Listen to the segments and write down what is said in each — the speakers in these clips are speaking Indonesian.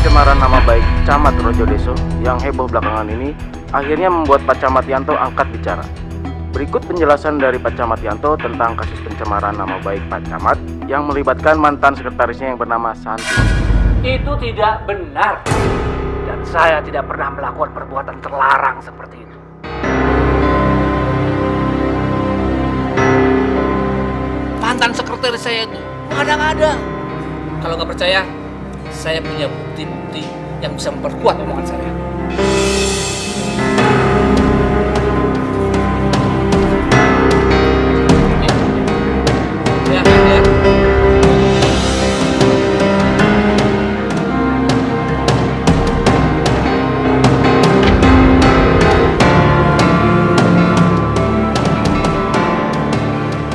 pencemaran nama baik Camat Rojodeso yang heboh belakangan ini akhirnya membuat Pak Camat Yanto angkat bicara. Berikut penjelasan dari Pak Camat Yanto tentang kasus pencemaran nama baik Pak Camat yang melibatkan mantan sekretarisnya yang bernama Santi. Itu tidak benar. Dan saya tidak pernah melakukan perbuatan terlarang seperti itu. Mantan sekretaris saya itu mengada-ngada. Kalau nggak percaya, saya punya bukti-bukti yang bisa memperkuat omongan saya. Ya.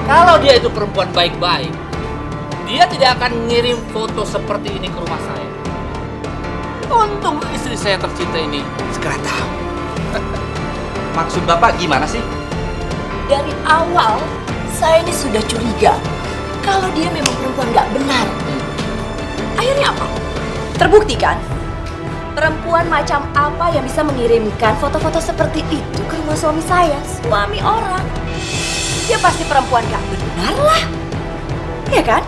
Kalau dia itu perempuan baik-baik, dia tidak akan ngirim foto seperti ini ke rumah saya. Untung istri saya tercinta ini segera tahu. Maksud Bapak gimana sih? Dari awal, saya ini sudah curiga kalau dia memang perempuan nggak benar. Akhirnya apa? Terbukti kan? Perempuan macam apa yang bisa mengirimkan foto-foto seperti itu ke rumah suami saya, suami orang? Dia pasti perempuan nggak benar lah, ya kan?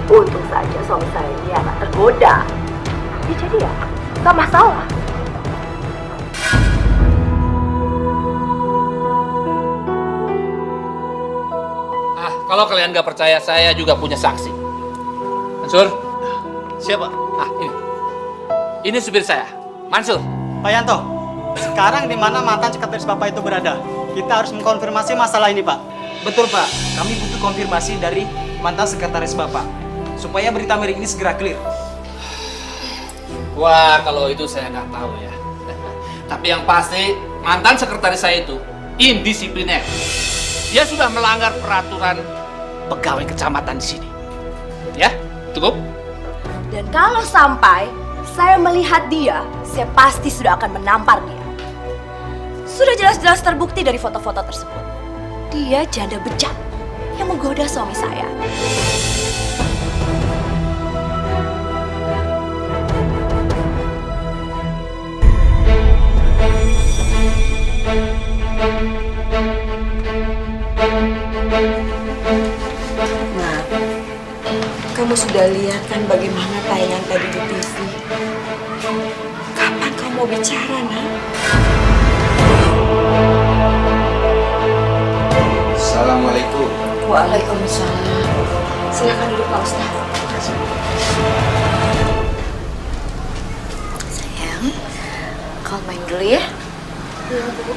Untung saja suami saya ini anak tergoda. Ya, jadi ya, nggak masalah. Kalau kalian nggak percaya, saya juga punya saksi. Mansur, Siapa? ini supir saya, Mansur. Pak Yanto, sekarang di mana mantan sekretaris Bapak itu berada? Kita harus mengkonfirmasi masalah ini, Pak. Betul Pak, kami butuh konfirmasi dari mantan sekretaris Bapak supaya berita miring ini segera clear. Wah, kalau itu saya nggak tahu ya. Tapi yang pasti, mantan sekretaris saya itu indisipliner. Dia sudah melanggar peraturan pegawai kecamatan di sini. Ya, cukup? Dan kalau sampai saya melihat dia, saya pasti sudah akan menampar dia. Sudah jelas-jelas terbukti dari foto-foto tersebut. Dia janda bejat yang menggoda suami saya. Nah, kamu sudah lihat kan bagaimana tayangan tadi di TV? Kapan kamu mau bicara, Nak? Assalamualaikum. Waalaikumsalam. Silakan duduk, Pak Ustadz. Terima kasih. Sayang, kau main dulu ya. Iya, Bu.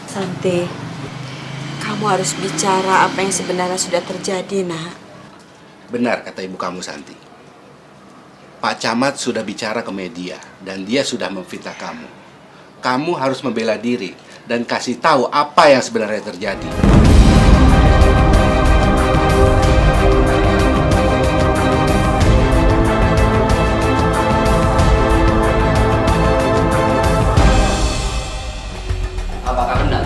Santi, kamu harus bicara apa yang sebenarnya sudah terjadi, Nak. Benar kata ibu kamu, Santi. Pak Camat sudah bicara ke media dan dia sudah memfitnah kamu. Kamu harus membela diri dan kasih tahu apa yang sebenarnya terjadi. Apakah benar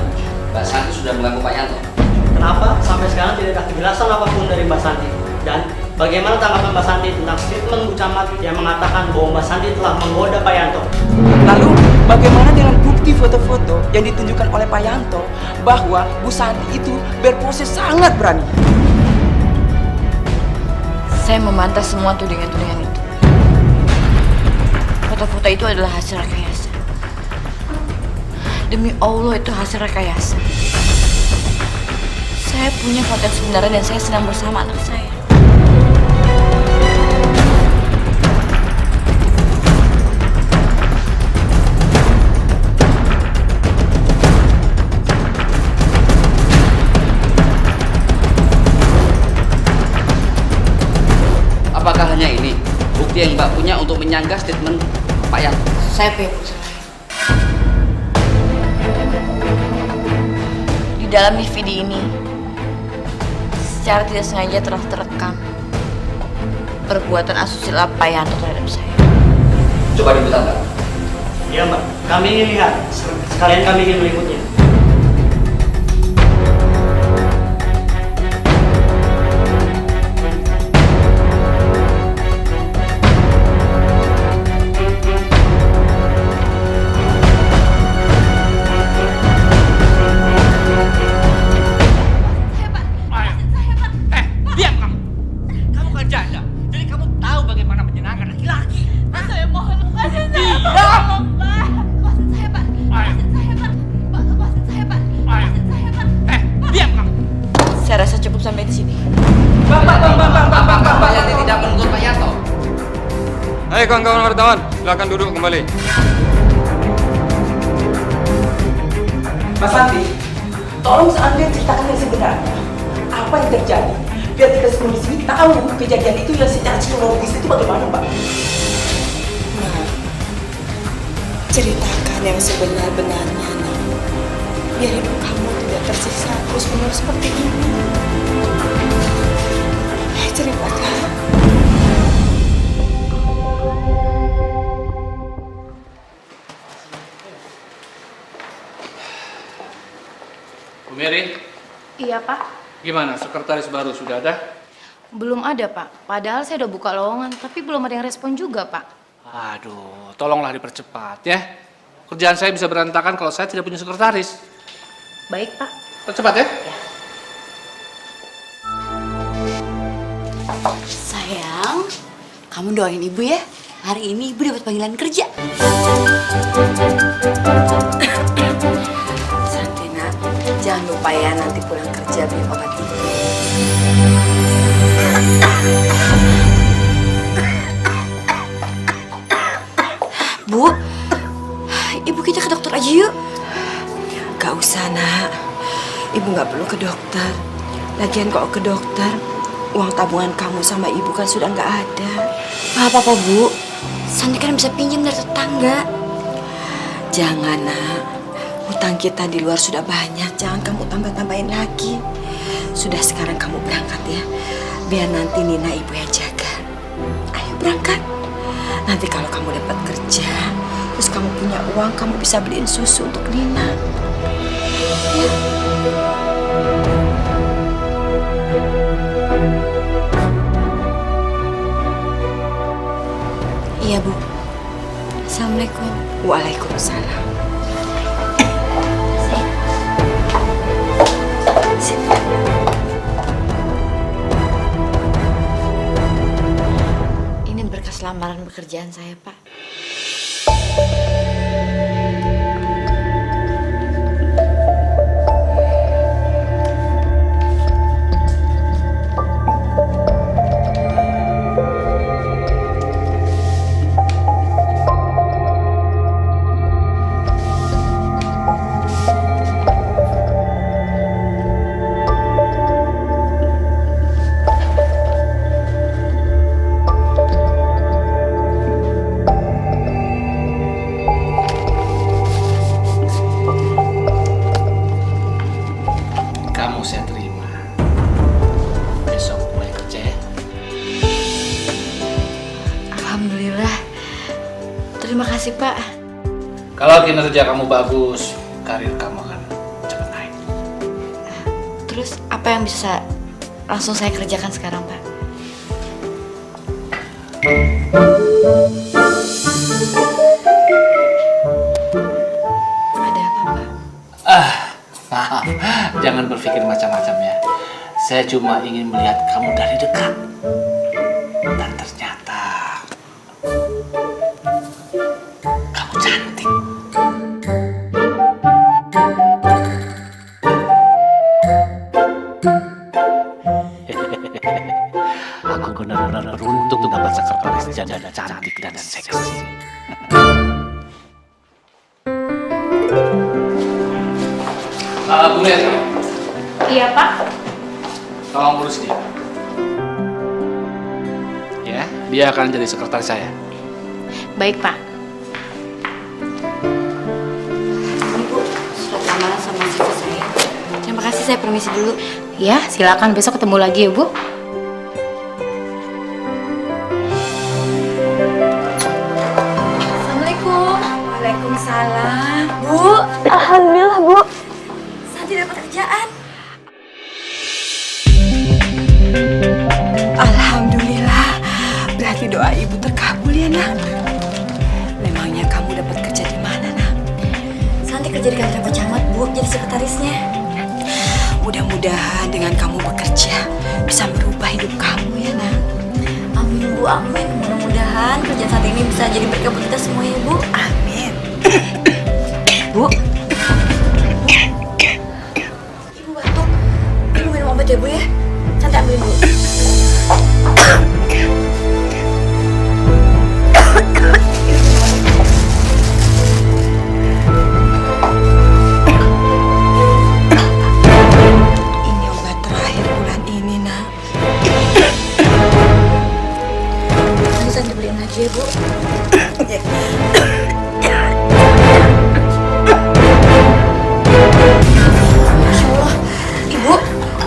Mbak Santi sudah mengganggu Pak Yanto? Kenapa sampai sekarang tidak ada kejelasan apapun dari Mbak Santi? Dan bagaimana tanggapan Mbak Santi tentang statement Bu Camat yang mengatakan bahwa Mbak Santi telah menggoda Pak Yanto? Lalu bagaimana dengan bukti foto-foto yang ditunjukkan oleh Pak Yanto bahwa Bu Santi itu berpose sangat berani? Saya memantah semua tudingan-tudingan itu. Foto-foto itu adalah hasil rekayasa. Demi Allah itu hasil rekayasa. Saya punya foto yang sebenarnya dan saya sedang bersama anak saya. Apakah hanya ini bukti yang Mbak punya untuk menyanggah statement Pak Yanto? Saya punya bukti lain. Di dalam DVD ini, secara tidak sengaja telah terekam perbuatan asusila Pak Yanto terhadap saya. Coba diputar, Mbak. Iya, Mbak. Kami ingin lihat. Sekalian kami ingin meliputnya. sampai di sini. Pak Yanti tidak menegur Pak Yanto. Hai kawan-kawan wartawan, silakan duduk kembali. Mas Santi, tolong Anda ceritakan yang sebenarnya. Apa yang terjadi? Biar kita semua di sini tahu kejadian itu yang secara psikologis itu bagaimana, Mbak? Nah, ceritakan yang sebenar-benarnya, Nak. Biar hidup kamu tidak tersiksa terus-menerus seperti ini. Ceritakan. Bu Mary, Iya, Pak. gimana? Sekretaris baru sudah ada? Belum ada, Pak. Padahal saya udah buka lowongan, tapi belum ada yang respon juga, Pak. Aduh, tolonglah dipercepat ya. Kerjaan saya bisa berantakan kalau saya tidak punya sekretaris. Baik, Pak. Percepat ya. Sayang, kamu doain ibu ya. Hari ini ibu dapat panggilan kerja. Santai, Nak. Jangan lupa ya nanti pulang kerja beli obat ibu. Bu, ibu kita ke dokter aja yuk. Gak usah, Nak. Ibu gak perlu ke dokter. Lagian kalau ke dokter, uang tabungan kamu sama ibu kan sudah gak ada. Apa-apa, Bu. Santi kan bisa pinjam dari tetangga. Jangan, Nak. Hutang kita di luar sudah banyak. Jangan kamu tambah-tambahin lagi. Sudah sekarang kamu berangkat ya. Biar nanti Nina ibu yang jaga. Ayo berangkat. Nanti kalau kamu dapat kerja, terus kamu punya uang, kamu bisa beliin susu untuk Nina. Ya. Iya, Bu. Assalamualaikum. Waalaikumsalam. Sini. Ini berkas lamaran pekerjaan saya, Pak. Kamu saya terima. Besok mulai kerja ya. Alhamdulillah. Terima kasih, Pak. Kalau kinerja kamu bagus, karir kamu akan cepat naik. Terus apa yang bisa langsung saya kerjakan sekarang, Pak? Ada apa, Pak? Maaf, jangan berpikir macam-macam ya. Saya cuma ingin melihat kamu dari dekat. Dan ternyata kamu cantik. Aku benar-benar beruntung mendapat sekretaris janda cantik dan seksi. Bu Mary, Iya, Pak. tolong urus dia. Ya, dia akan jadi sekretaris saya. Baik, Pak. Ini, Bu, surat lamaran sama CV saya. Terima kasih, saya permisi dulu. Ya, silakan besok ketemu lagi ya, Bu. Assalamualaikum. Waalaikumsalam. Bu. Alhamdulillah, Bu. Santi dapat kerjaan. Alhamdulillah. Berarti doa ibu terkabul ya, Nak. Memangnya kamu dapat kerja di mana, Nak? Santi kerja di kantor Pak Camat, Bu, jadi sekretarisnya. Mudah-mudahan dengan kamu bekerja bisa merubah hidup kamu ya, Nak. Amin, Bu, amin. Mudah-mudahan kerja saat ini bisa jadi berkah buat kita semua ya, Bu. Amin. Bu. Ibu batuk. Ibu minum obat ya, Bu ya. Santi ambil dulu. Ini obat terakhir bulan ini, nak. Nanti Santi beliin lagi ya, Bu. Masya Allah, Ibu,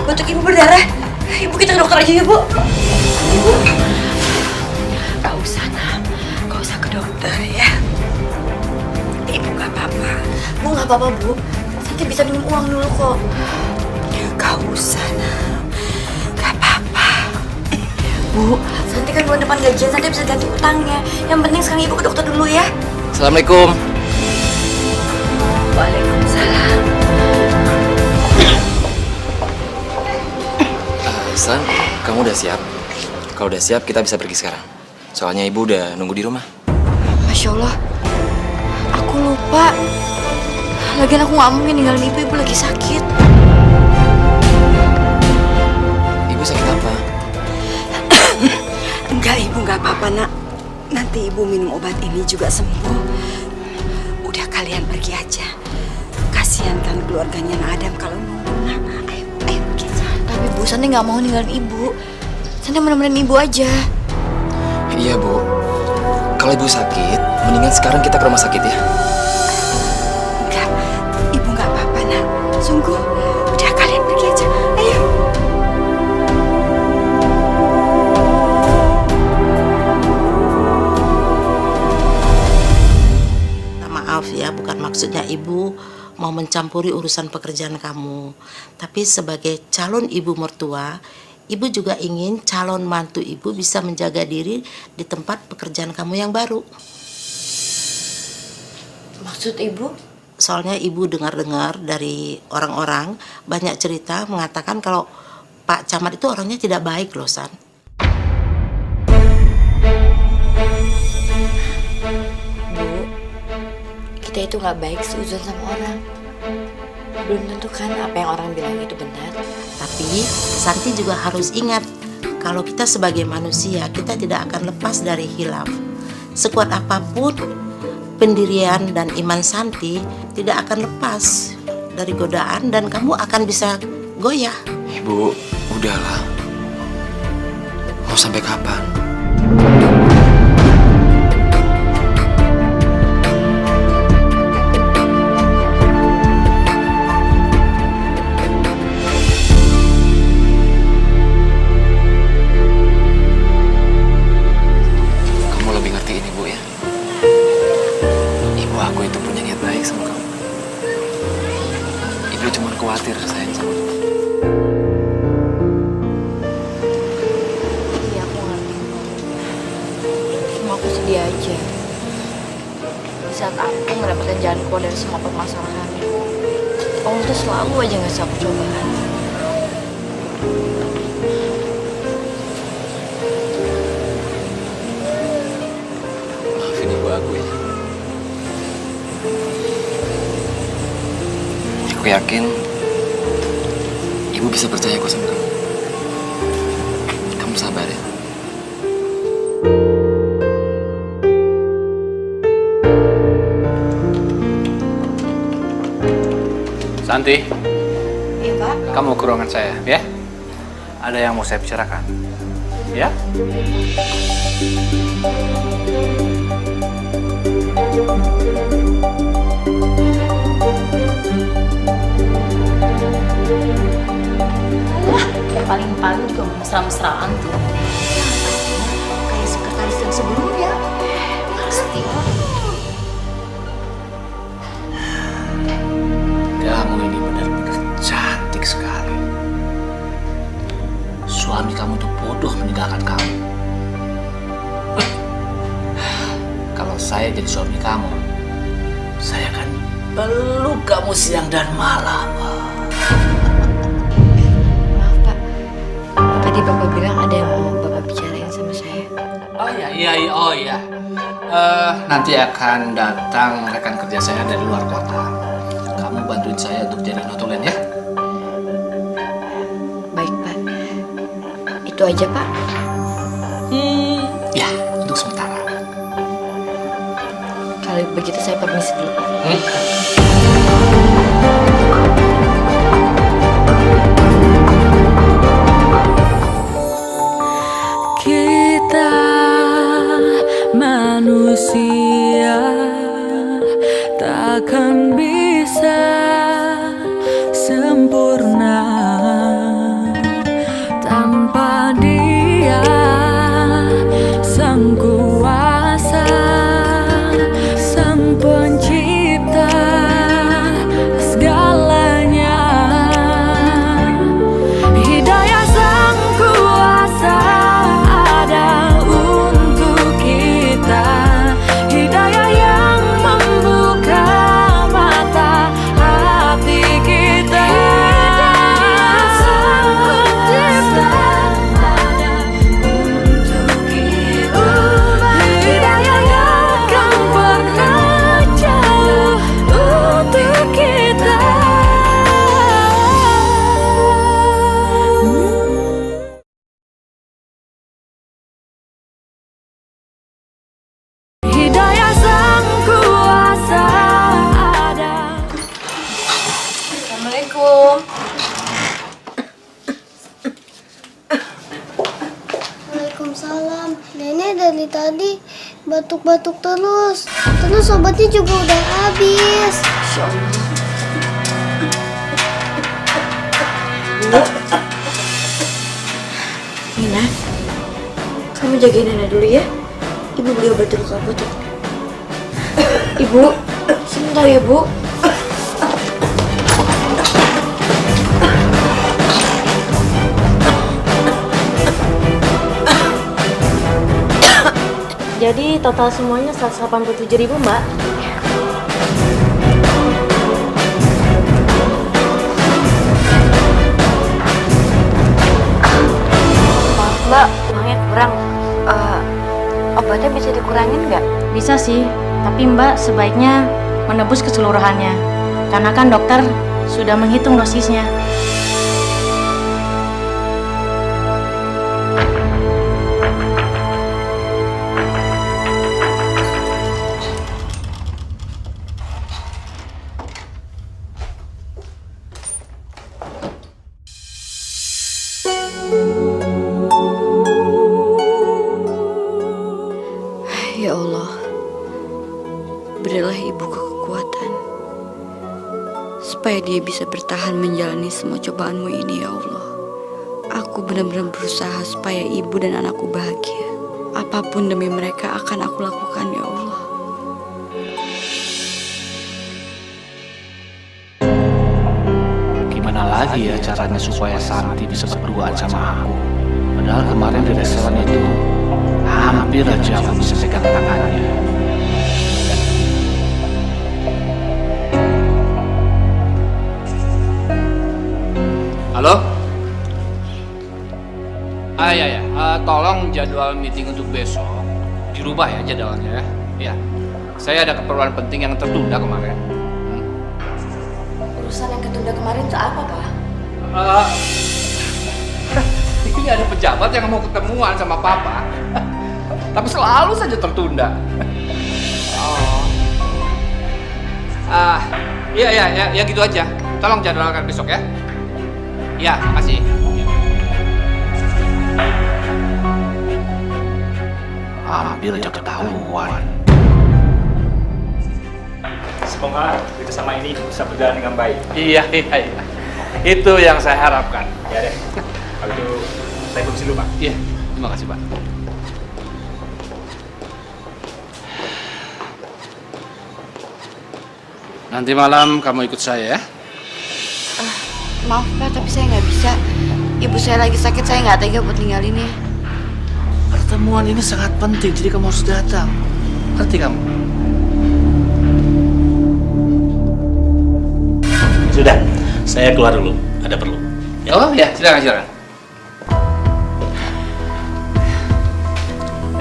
batuk Ibu berdarah. Ibu kita ke dokter aja ya, Bu. Ibu. Gak usah, nak. Gak usah ke dokter ya. Ibu gak apa-apa. Bu, nggak apa-apa, Bu. Santi bisa minum uang dulu kok. Gak usah, nak. Gak apa-apa. Bu, Santi kan bulan depan gajian, Santi bisa ganti utangnya. Yang penting sekarang Ibu ke dokter dulu ya. Assalamualaikum. Waalaikumsalam. San, kamu udah siap? Kalau udah siap, kita bisa pergi sekarang. Soalnya ibu udah nunggu di rumah. Masya Allah, aku lupa. Lagian aku nggak mungkin ninggalin Ibu, Ibu lagi sakit. Ibu sakit apa? Enggak, Ibu nggak apa-apa, nak. Nanti Ibu minum obat ini juga sembuh. Udah kalian pergi aja. Kasihan kan keluarganya Adam kalau nunggu. Nah, ayo pergi aja. Tapi Bu, Santi nggak mau ninggalin Ibu. Santi mau nemenin Ibu aja. Iya, Bu. Kalau ibu sakit, mendingan sekarang kita ke rumah sakit ya. Enggak, Ibu nggak apa-apa, nak. Sungguh, udah kalian pergi aja. Ayo. Maaf ya, bukan maksudnya ibu mau mencampuri urusan pekerjaan kamu. Tapi sebagai calon ibu mertua, ibu juga ingin calon mantu ibu bisa menjaga diri di tempat pekerjaan kamu yang baru. Maksud Ibu? Soalnya ibu dengar-dengar dari orang-orang banyak cerita mengatakan kalau Pak Camat itu orangnya tidak baik loh, San. Kita itu nggak baik seuzon sama orang. Belum tentu kan apa yang orang bilang itu benar. Tapi Santi juga harus ingat kalau kita sebagai manusia kita tidak akan lepas dari hilaf. Sekuat apapun pendirian dan iman Santi tidak akan lepas dari godaan dan kamu akan bisa goyah. Ibu, udahlah. Mau sampai kapan? Khawatir sayang sama kamu. Iya, aku ngerti. Cuma aku sedih aja. Di saat aku mendapatkan jalan keluar dari semua permasalahan, Allah tuh selalu aja ngasih aku cobaan. Maafin ibu aku ya. Aku yakin ibu bisa percaya kok sama kamu. Kamu sabar ya. Santi. Iya, Pak. Kamu ke ruangan saya, ya. Ada yang mau saya bicarakan. Ya? Kayak paling-paling juga mesra-mesraan tuh. Kayak sekretaris yang sebelumnya. Pasti. Kamu ini benar-benar cantik sekali. Suami kamu tuh bodoh meninggalkan kamu. Kalau saya jadi suami kamu, saya akan peluk kamu siang dan malam. Maaf, Pak. Tadi Bapak bilang ada yang mau Bapak bicarain sama saya. Oh iya. Nanti akan datang rekan kerja saya dari luar kota. Kamu bantuin saya untuk jadi notulen ya. Baik, Pak. Itu aja, Pak. Ya, untuk sementara. Kalau begitu saya permisi dulu, Pak. Kita manusia takkan bisa sempurna tanpa Dia, Sang Kuasa, Sang Pencipta segalanya. Hidayah Sang Kuasa ada untuk kita, hidayah yang membuka mata hati kita. Hidayah Sang Pencipta ada untuk kita, hidayah yang akan pernah jauh untuk kita. Hidayah Sang Kuasa ada. Assalamualaikum. Waalaikumsalam. Nenek dari tadi batuk-batuk terus. Terus obatnya juga udah habis. Insya Allah. Nina, kamu jagain Nenek dulu ya. Ibu beli obat dulu ke apotek. Ibu, sebentar ya, Bu. Jadi total semuanya 187.000, Mbak. Maaf, Mbak, uangnya kurang. Obatnya bisa dikurangin nggak? Bisa sih, tapi Mbak sebaiknya menebus keseluruhannya. Karena kan dokter sudah menghitung dosisnya. Ya Allah, berilah ibuku kekuatan supaya dia bisa bertahan menjalani semua cobaanmu ini, ya Allah. Aku benar-benar berusaha supaya ibu dan anakku bahagia. Apapun demi mereka akan aku lakukan, ya Allah. Gimana lagi ya caranya supaya Santi bisa berduaan sama aku? Padahal kemarin di restoran itu hampir aja aku bisa pegang tangannya. Halo? Ya. Tolong jadwal meeting untuk besok dirubah ya jadwalnya ya. Ya. Saya ada keperluan penting yang tertunda kemarin. Urusan yang ketunda kemarin itu apa, Pak? Ini ada pejabat yang mau ketemuan sama Papa. Tapi selalu saja tertunda. Iya, gitu aja. Tolong jadwalkan besok ya. Iya, makasih. Hampir aja ketahuan. Semoga kerjasama ini bisa berjalan dengan baik. Iya. Itu yang saya harapkan. Ya deh. Kalau itu saya permisi dulu, Pak. Iya, terima kasih, Pak. Nanti malam kamu ikut saya ya. Maaf, Pak, tapi saya nggak bisa. Ibu saya lagi sakit, saya nggak tega buat ninggalinnya. Pertemuan ini sangat penting, jadi kamu harus datang. Ngerti kamu? Sudah, saya keluar dulu. Ada perlu. Ya. Oh ya, silakan.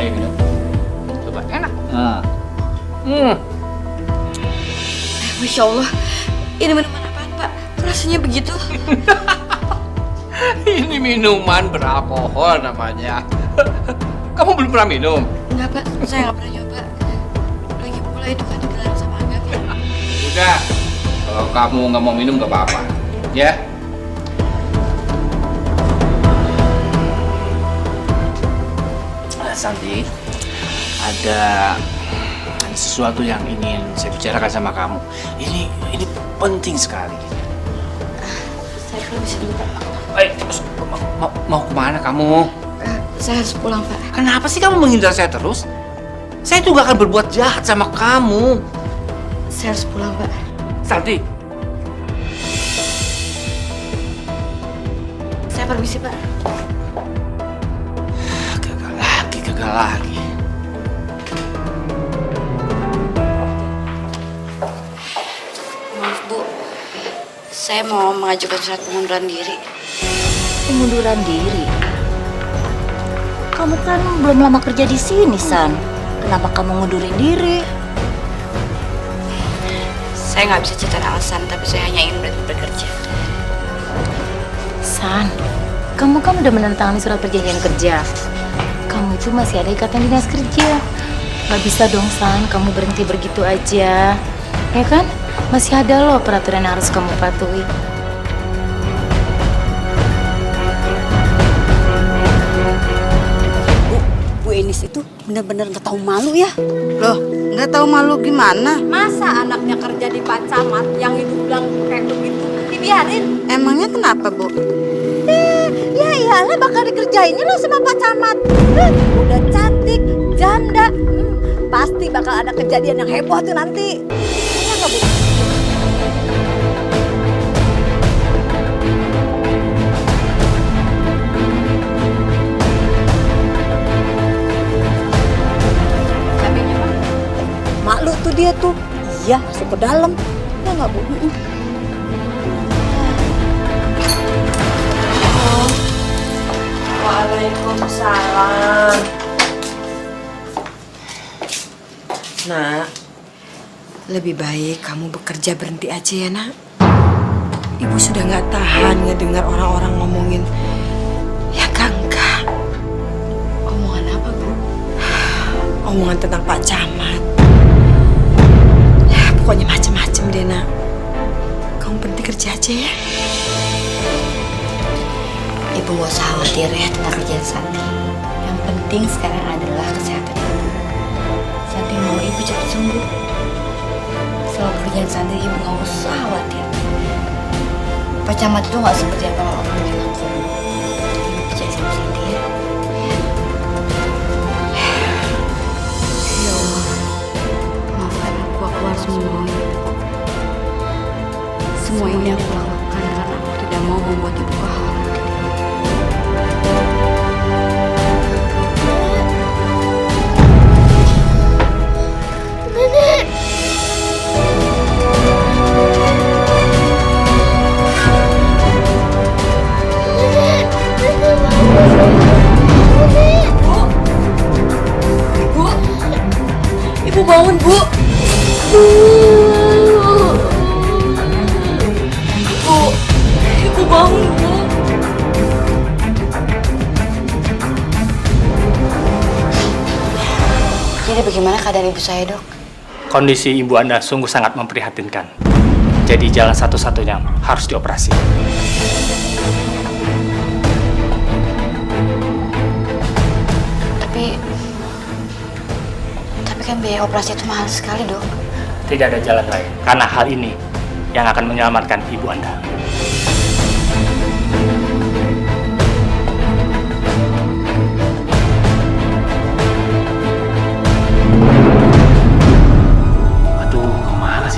Ayo minum. Coba, enak. Masya Allah, ini minuman apaan, Pak? Rasanya begitu. Ini minuman beralkohol namanya. Kamu belum pernah minum? Enggak, Pak. Saya nggak pernah nyoba. Lagi pula itu kan dilarang sama agama. Udah, kalau kamu nggak mau minum nggak apa-apa, ya. Santi, ada sesuatu yang ingin saya bicarakan sama kamu. Ini penting sekali. Saya permisi dulu, Pak. Mau kemana kamu? Saya harus pulang, Pak. Kenapa sih kamu menghindar saya terus? Saya tuh gak akan berbuat jahat sama kamu. Saya harus pulang, Pak. Santi. Saya permisi, Pak. Gagal lagi. Maaf, Bu. Saya mau mengajukan surat pengunduran diri. Pengunduran diri? Kamu kan belum lama kerja di sini, San. Kenapa kamu ngundurin diri? Saya nggak bisa cerita alasan, tapi saya hanya ingin berhenti bekerja. San, kamu kan udah menandatangani surat perjanjian kerja. Kamu itu masih ada ikatan dinas kerja. Gak bisa dong, San, kamu berhenti begitu aja. Ya kan? Masih ada loh peraturan yang harus kamu patuhi. Bu Enis itu benar-benar nggak tahu malu ya. Loh, nggak tahu malu gimana? Masa anaknya kerja di Pak Camat yang itu bilang kayak begitu dibiarin? Emangnya kenapa, Bu? Ya iyalah bakal dikerjainnya loh sama Pak Camat. Udah cantik, janda, pasti bakal ada kejadian yang heboh tuh nanti. Iya nggak, Bu? Malu tuh dia tuh. Iya, masuk ke dalam. Ya nggak, Bu? Waalaikumsalam. Nak, lebih baik kamu bekerja berhenti aja ya, Nak. Ibu sudah nggak tahan ngedengar orang-orang ngomongin. Ya enggak. Omongan apa, Bu? Omongan tentang Pak Camat. Ya, pokoknya macem-macem deh, Nak. Kamu berhenti kerja aja ya. Ibu gak usah khawatir ya tentang kerjaan Santi. Yang penting sekarang adalah kesehatan ibu. Santi mau ibu cepat sembuh. Soal kerjaan Santi ibu gak usah khawatir. Pak Camat itu gak seperti apa orang bilang kok. Ibu percaya sama Santi ya. Ya Allah, maafkan aku harus memohon. Semua ini aku lakukan karena aku tidak mau membuat ibu khawatir. Ibu bangun, Bu. Ibu bangun, Bu. Jadi bagaimana keadaan ibu saya, Dok? Kondisi ibu Anda sungguh sangat memprihatinkan. Jadi jalan satu-satunya harus dioperasi. Tapi kan biaya operasi itu mahal sekali, Dok. Tidak ada jalan lain, karena hal ini yang akan menyelamatkan ibu Anda.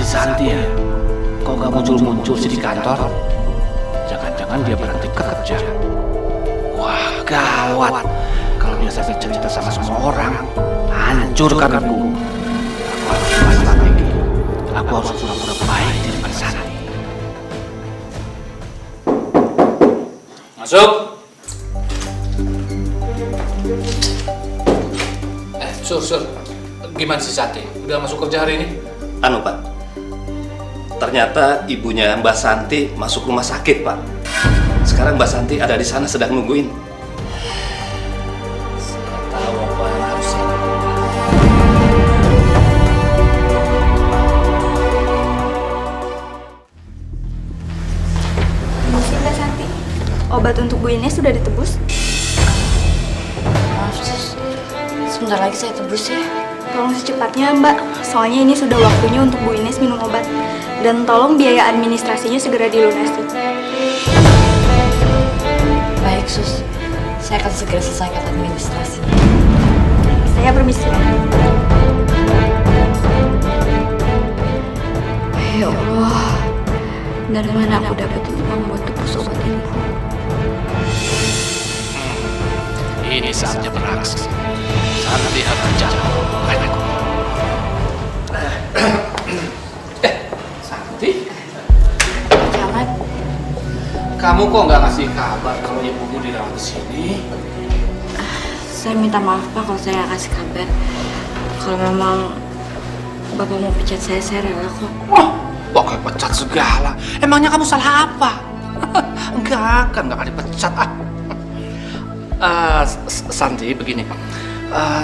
Santi ya? Kok gak muncul-muncul sih di kantor? Jangan-jangan dia berhenti kerja. Wah, gawat. Kalau dia sampai cerita sama semua orang, hancur kantorku. Aku harus gimana lagi? Aku harus pura-pura baik di depan Santi. Masuk. Sur. Gimana sih Santi? Udah masuk kerja hari ini? Anu, Pak. Ternyata ibunya Mbak Santi masuk rumah sakit, Pak. Sekarang Mbak Santi ada di sana sedang nungguin. Saya tahu apa yang harus saya lakukan. Mbak Santi, obat untuk Bu Ines sudah ditebus? Maaf, Sus. Sebentar lagi saya tebus ya. Tolong secepatnya, Mbak. Soalnya ini sudah waktunya untuk Bu Ines minum obat. Dan tolong biaya administrasinya segera dilunasi. Baik, Sus. Saya akan segera selesaikan administrasinya. Saya permisi. Ya Allah, dari mana aku dapat uang buat tebus obat ini? Ini saatnya beraksi. Santi harus jatuh. Kayakku. Santi? Camat. Kamu kok nggak ngasih kabar kalau ibumu dirawat di sini? Saya minta maaf Pak kalau saya nggak kasih kabar. Kalau memang Bapak mau pecat saya rela kok. Wah, pakai pecat segala. Emangnya kamu salah apa? Enggak akan dipecat. Santi, begini.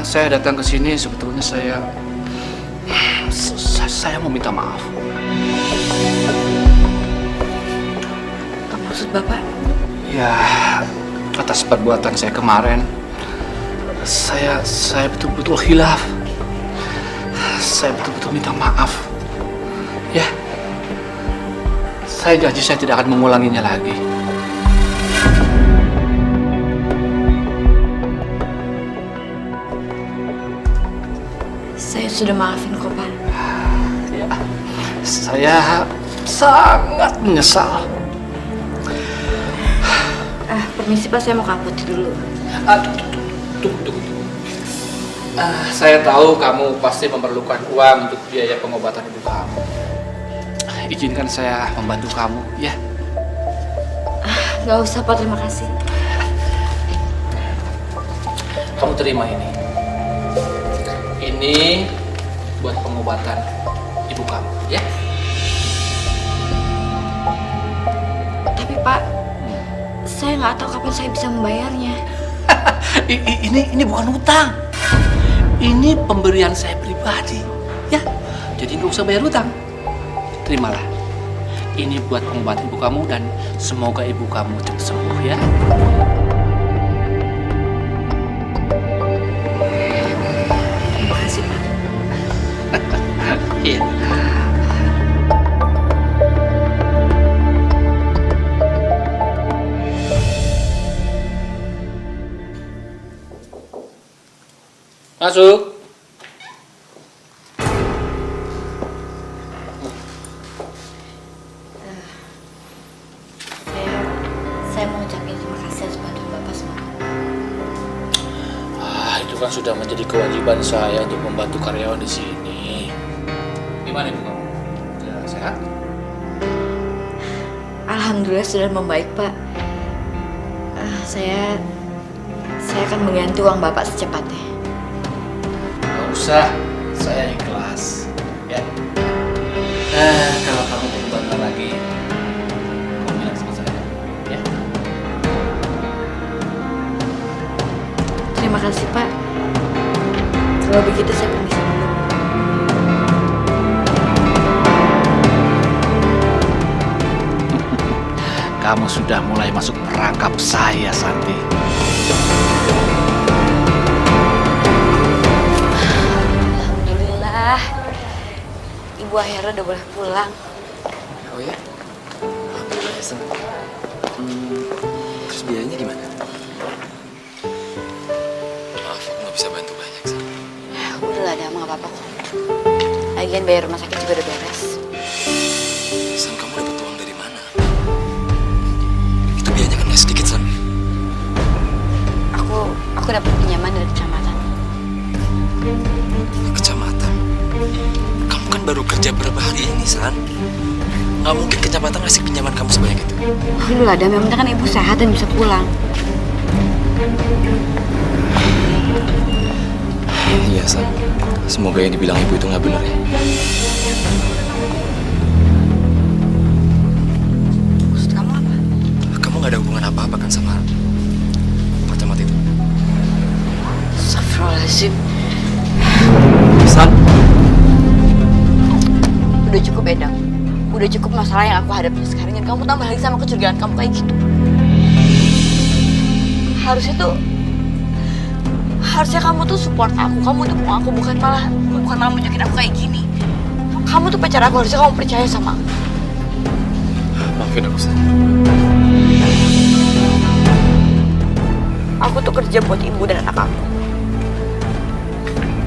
Saya datang ke sini sebetulnya saya mau minta maaf. Apa maksud Bapak? Ya, atas perbuatan saya kemarin, saya betul-betul khilaf. Saya betul-betul minta maaf. Ya, saya janji saya tidak akan mengulanginya lagi. Saya sudah maafin kok Pak. Ya, saya sangat menyesal. Permisi Pak, saya mau ke apotek dulu. Tunggu. Saya tahu kamu pasti memerlukan uang untuk biaya pengobatan ibu kamu. Izinkan saya membantu kamu, ya? Gak usah Pak, terima kasih. Kamu terima ini. Ini buat pengobatan ibu kamu, ya? Tapi Pak, saya nggak tahu kapan saya bisa membayarnya. Ini bukan hutang. Ini pemberian saya pribadi, ya. Jadi nggak usah bayar hutang. Terimalah. Ini buat pengobatan ibu kamu dan semoga ibu kamu cepat sembuh, ya. Terima kasih Pak. Iya. Masuk. Saya mau ucapin terima kasih atas bantuan Bapak semalam. Itu kan sudah menjadi kewajiban saya untuk membantu karyawan di sini. Gimana ibu kamu? Sudah sehat? Alhamdulillah sudah membaik Pak. Saya akan mengganti uang Bapak secepatnya. Gak usah, saya ikhlas. Ya. Kalau kamu perlu bantuan lagi, kamu bilang sama saya. Ya. Terima kasih Pak. Kalau begitu saya permisi dulu. Kamu sudah mulai masuk perangkap saya, Santi. Alhamdulillah, Ibu akhirnya udah boleh pulang. Oh ya? Alhamdulillah ya, Sen. Terus biayanya gimana? Maaf, aku nggak bisa bantu banyak, Sen. Udah lah, nggak apa-apa kok. Lagian bayar rumah sakit juga udah beres. Sen, kamu dapat uang dari mana? Itu biayanya kan nggak sedikit, Sen. Aku dapat pinjaman dari kecamatan. Kecamatan? Kamu kan baru kerja berapa hari ini, San? Nggak mungkin kecamatan ngasih pinjaman kamu sebanyak itu. Udah lah, yang penting kan Ibu sehat dan bisa pulang. Iya, San. Semoga yang dibilang Ibu itu nggak benar ya. Maksud kamu apa? Kamu nggak ada hubungan apa-apa kan sama Pak Camat itu? Astagfirullahaladzim. San. Udah cukup Endang. Udah cukup masalah yang aku hadapi sekarang. Dan kamu tambah lagi sama kecurigaan kamu kayak gitu. Harusnya kamu tuh support aku. Kamu dukung aku, bukan malah nunjukin aku kayak gini. Kamu tuh pacar aku, harusnya kamu percaya sama aku. Maafin aku, San. Aku tuh kerja buat ibu dan anak aku.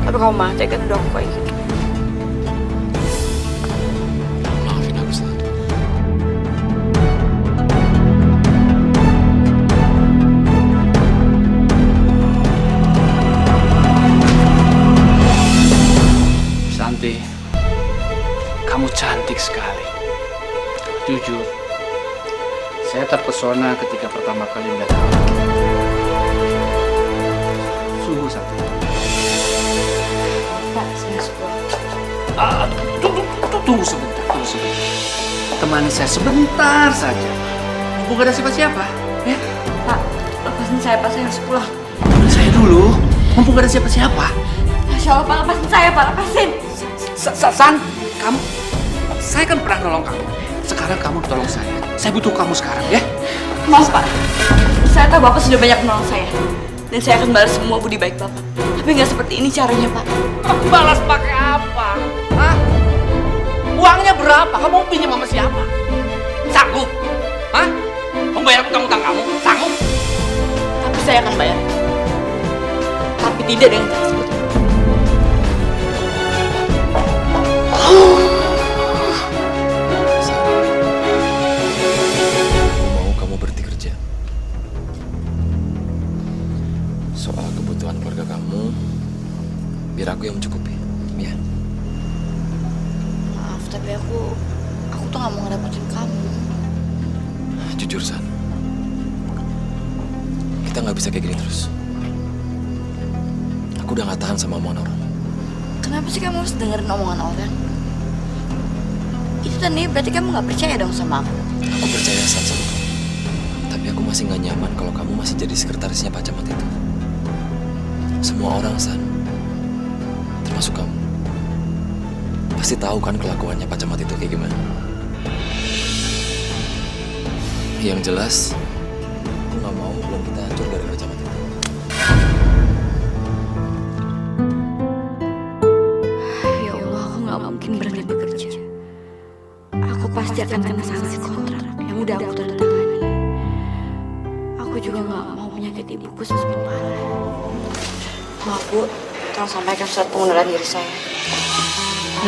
Tapi kamu malah tega nuduh aku kayak gitu. Maafin aku, San. Santi, kamu cantik sekali. Jujur, saya terpesona ketika pertama kali melihat kamu. Sungguh, Santi. Pak, saya suka. Tunggu sebentar. Temani saya sebentar saja. Mumpung gak ada siapa-siapa, ya? Pak, lepasin saya, Pak. Saya harus pulang. Saya dulu. Mumpung gak ada siapa-siapa. Masya Allah, Pak. Lepasin saya, Pak. Lepasin. San, kamu... Saya kan pernah nolong kamu. Sekarang kamu tolong saya. Saya butuh kamu sekarang, ya? Maaf, Pak. Saya tahu Bapak sudah banyak menolong saya. Dan saya akan balas semua budi baik Bapak. Tapi nggak seperti ini caranya, Pak. Balas pakai apa? Hah? Uangnya berapa? Kamu mau pinjam sama siapa? Sanggup? Hah? Membayar utang-utang kamu? Sanggup? Tapi saya akan bayar. Tapi tidak dengan cara seperti itu. Aku mau kamu berhenti kerja. Soal kebutuhan keluarga kamu, biar aku yang mencukupi, ya. Maaf, tapi aku tuh nggak mau ngerepotin kamu. Jujur, San. Kita nggak bisa kayak gini terus. Aku udah nggak tahan sama omongan orang. Kenapa sih kamu harus dengerin omongan orang? Itu tadi berarti kamu nggak percaya dong sama aku. Aku percaya, San, sama kamu. Tapi aku masih nggak nyaman kalau kamu masih jadi sekretarisnya Pak Camat itu. Semua orang, San, termasuk kamu, pasti tahu kan kelakuannya Pak Camat itu kayak gimana. Yang jelas, aku nggak mau belum kita hancur dari Pak Camat itu. Ya Allah, aku nggak mungkin berhenti bekerja. Aku pasti akan kena sanksi kontrak yang udah aku tanda tangani. Aku juga nggak mau menyakiti ibuku semakin parah. Maaf Bu, tolong sampaikan surat pengunduran diri saya.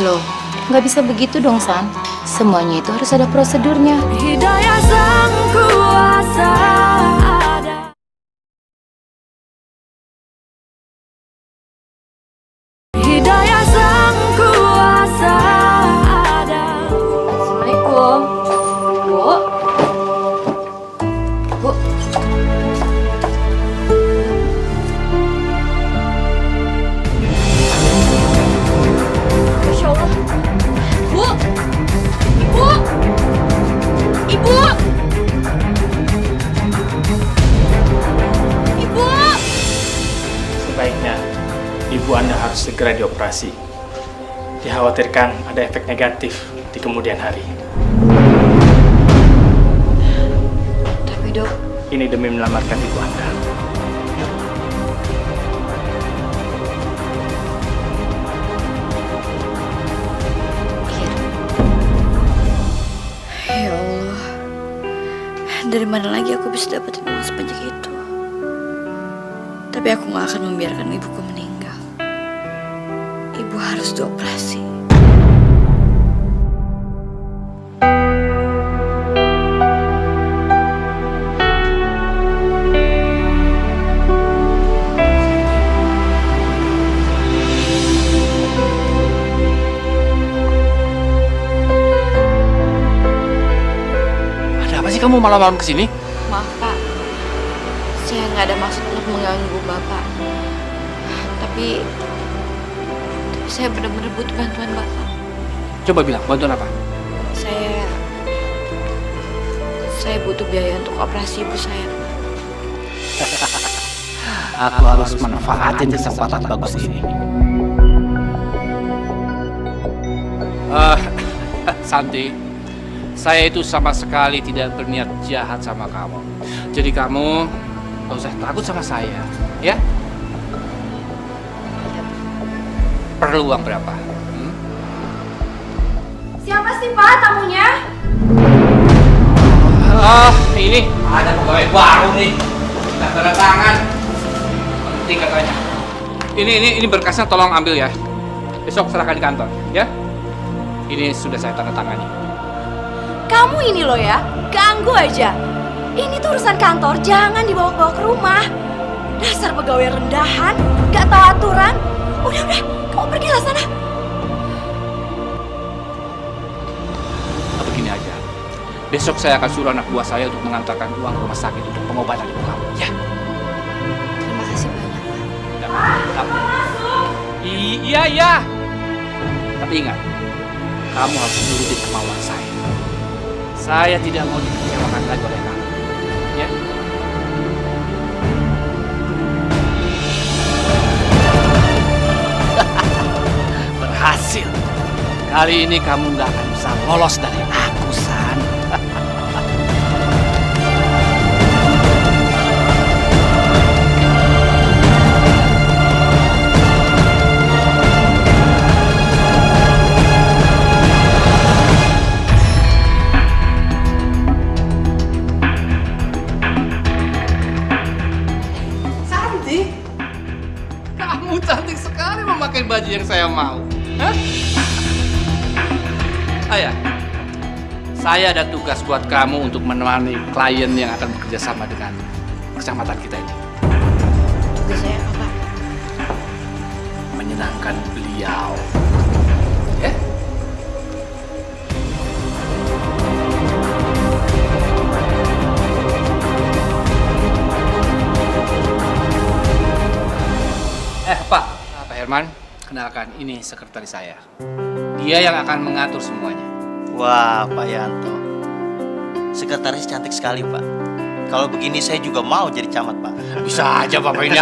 Loh, nggak bisa begitu dong, San. Semuanya itu harus ada prosedurnya. Hidayah sang kuasa ada. Hidayah sang kuasa ada. Assalamualaikum. Bu. Bu. Masya Allah. Bu. Ibu. Ibu. Ibu. Sebaiknya ibu Anda harus segera dioperasi. Dikhawatirkan ada efek negatif di kemudian hari. Tapi Dok, Ini demi menyelamatkan ibu Anda. ya Allah. Dari mana lagi aku bisa dapetin uang sebanyak itu? Tapi aku gak akan membiarkan ibuku meninggal. Ibu harus dioperasi. Ada apa sih kamu malam-malam kesini? Maaf Pak, saya nggak ada maksud untuk mengganggu Bapak. Tapi saya benar-benar butuh bantuan Bapak. Coba bilang, bantuan apa? Saya butuh biaya untuk operasi ibu saya. Aku harus manfaatin kesempatan bagus ini. Santi, saya itu sama sekali tidak berniat jahat sama kamu. Jadi kamu gak usah takut sama saya, ya? Perlu uang berapa? Siapa sih Pak tamunya? Ini ada pegawai baru nih. Kita tanda tangan. Penting katanya. Ini berkasnya tolong ambil ya. Besok serahkan di kantor, ya? Ini sudah saya tanda tangani. Kamu ini loh ya, ganggu aja. Ini tuh urusan kantor, jangan dibawa-bawa ke rumah. Dasar pegawai rendahan, gak tahu aturan. Udah, kamu pergilah sana. Begini aja. Besok saya akan suruh anak buah saya untuk mengantarkan uang ke rumah sakit untuk pengobatan ibu kamu, ya? Terima kasih banyak, Pak. Iya. Tapi ingat, kamu harus nurutin kemauan saya. Saya tidak mau dikecewakan lagi oleh kamu, ya? Berhasil. Kali ini kamu nggak akan bisa lolos dari aku, San. Santi, kamu cantik sekali memakai baju yang saya mau. Hah? Ayah, saya ada tugas buat kamu untuk menemani klien yang akan bekerja sama dengan kecamatan kita ini. Tugas saya apa, Pak? Menyenangkan beliau. Ya? Pak Herman, kenalkan, ini sekretaris saya. Dia yang akan mengatur semuanya. Wah, Pak Yanto. Sekretaris cantik sekali, Pak. Kalau begini saya juga mau jadi camat, Pak. Bisa aja, Bapak ini.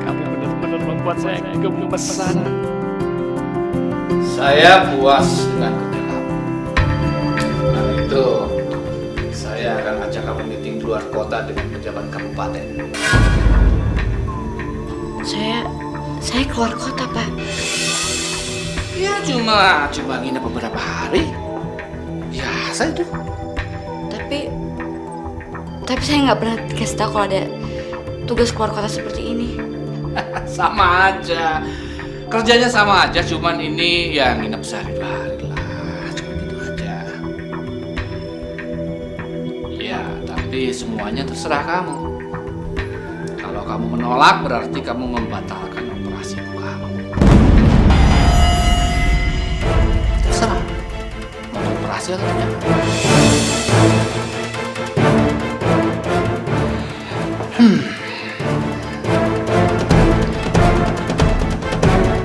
Kamu benar-benar membuat saya gemesan. Saya puas dengan kerja kamu. Karena itu, saya akan ajak kamu meeting di luar kota dengan pejabat kabupaten. Saya keluar kota, Pak. Ya cuma nginep beberapa hari. Biasa itu. Tapi saya nggak pernah dikasih tahu kalau ada tugas keluar kota seperti ini. Sama aja. Kerjanya sama aja, cuman ini ya nginep sehari dua hari lah. Cuma gitu aja. Ya, tapi semuanya terserah kamu. Kalau kamu menolak, berarti kamu membatalkan operasi ibu kamu. Terserah. Mau operasi atau tidak.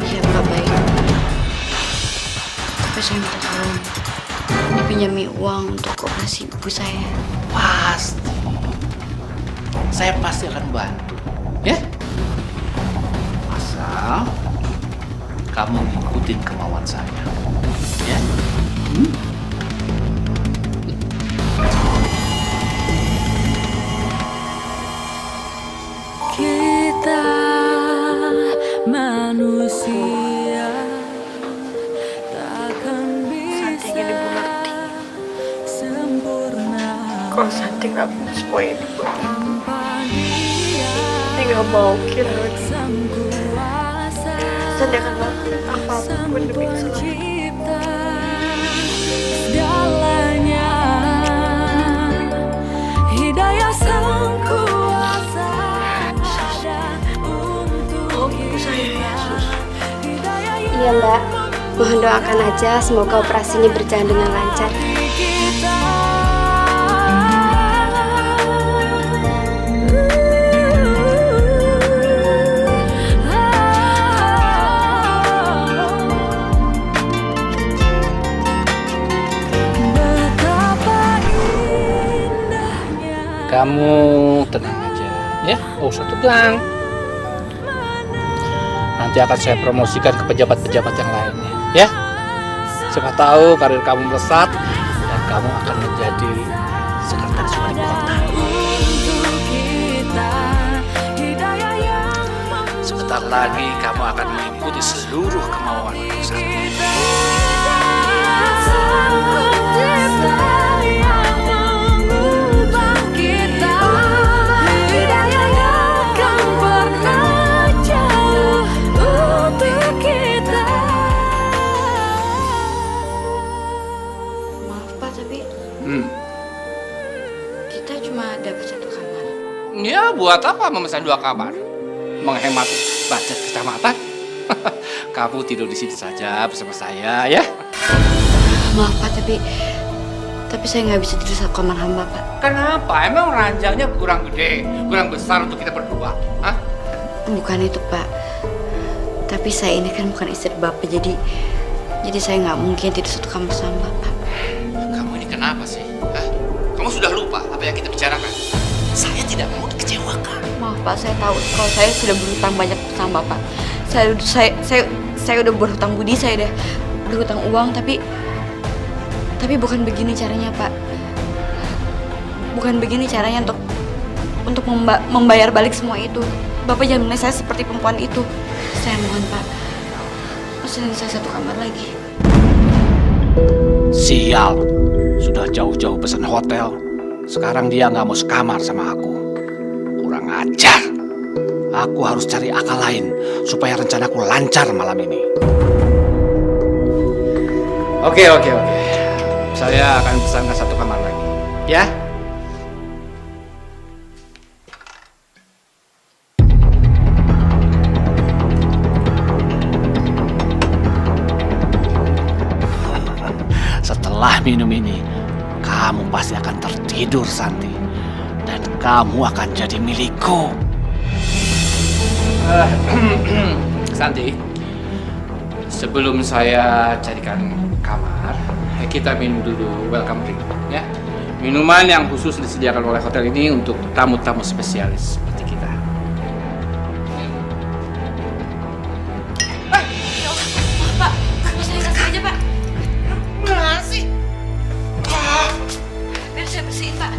Iya, Pak, baik. Tapi saya minta tolong dipinjami uang untuk operasi ibu saya. Pasti. Saya pasti akan bantu. Ya? Asal kamu ikutin kemauan saya. Ya? Kita manusia takkan bisa sempurna. Kok Santi gak punya semua ini buat aku? Dia gak mau kehilangan Santi akan melakukan apapun demi keselamatan. Segalanya hidayah sang kuasa ada untuk Yesus. Iya, Mbak. Mohon doakan aja semoga operasinya berjalan dengan lancar. betapa Ya, nggak usah tegang. Nanti akan saya promosikan ke pejabat-pejabat yang lainnya, ya. Siapa tahu karir kamu melesat dan kamu akan menjadi sekretaris wali kota. Sebentar lagi kamu akan mengikuti seluruh kemauan Sakti. Kita cuma dapat 1 kamar. Ya, buat apa memesan 2 kamar? Menghemat budget kecamatan. Kamu tidur di sini saja bersama saya, ya. Maaf Pak, tapi saya nggak bisa tidur 1 kamar hamba Pak. Kenapa? Emang ranjangnya kurang gede, kurang besar untuk kita berdua? Hah? Bukan itu Pak. Tapi saya ini kan bukan istri Bapak, jadi saya nggak mungkin tidur 1 kamar sama Bapak. Kamu ini kenapa sih? Hah? Kamu sudah lupa apa yang kita bicarakan? Saya tidak mau dikecewakan. Maaf Pak, saya tahu kalau saya sudah berhutang banyak sama Bapak. Saya udah berhutang budi, saya udah berhutang uang, tapi bukan begini caranya Pak. Bukan begini caranya untuk membayar balik semua itu. Bapak jangan menilai saya seperti perempuan itu. Saya mohon Pak, pesenin saya 1 kamar lagi. Sial, sudah jauh-jauh pesan hotel. Sekarang dia nggak mau sekamar sama aku. Kurang ajar. Aku harus cari akal lain supaya rencanaku lancar malam ini. Oke. Saya akan pesankan 1 kamar lagi, ya. Setelah minum ini, kamu pasti akan tertidur, Santi. Dan kamu akan jadi milikku. Santi, sebelum saya carikan kamar, kita minum dulu welcome drink, ya. Minuman yang khusus disediakan oleh hotel ini untuk tamu-tamu spesialis seperti kita. Pak, saya nggak sengaja Pak. Mana sih? Biar saya bersihin Pak.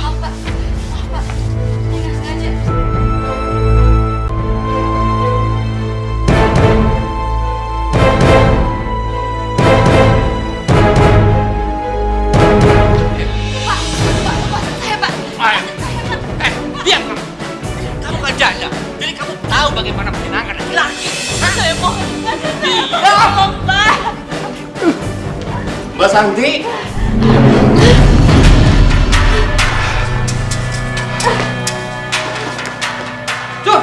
Maaf Pak, saya nggak sengaja. Diam kamu. Kamu kan janda, jadi kamu tahu bagaimana menyenangkan laki-laki. Saya mohon. Diam, Pak. Mbak Santi. Tuh,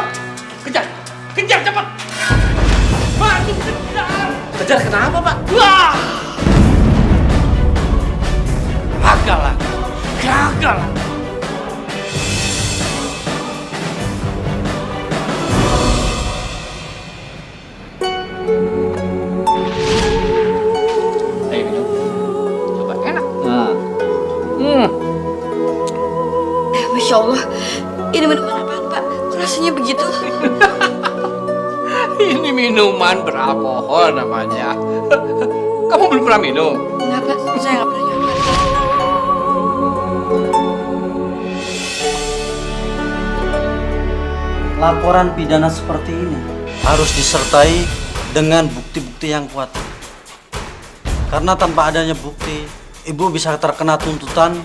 kejar cepat. Maju kejar. Kejar kenapa, Pak? Wah. Gagal. Ayo minum. Coba enak. Masya Allah, ini minuman apaan Pak? Kok rasanya begitu? Ini minuman beralkohol namanya. Kamu belum pernah minum? Enggak Pak, saya nggak pernah nyoba. Laporan pidana seperti ini harus disertai dengan bukti-bukti yang kuat. Karena tanpa adanya bukti, Ibu bisa terkena tuntutan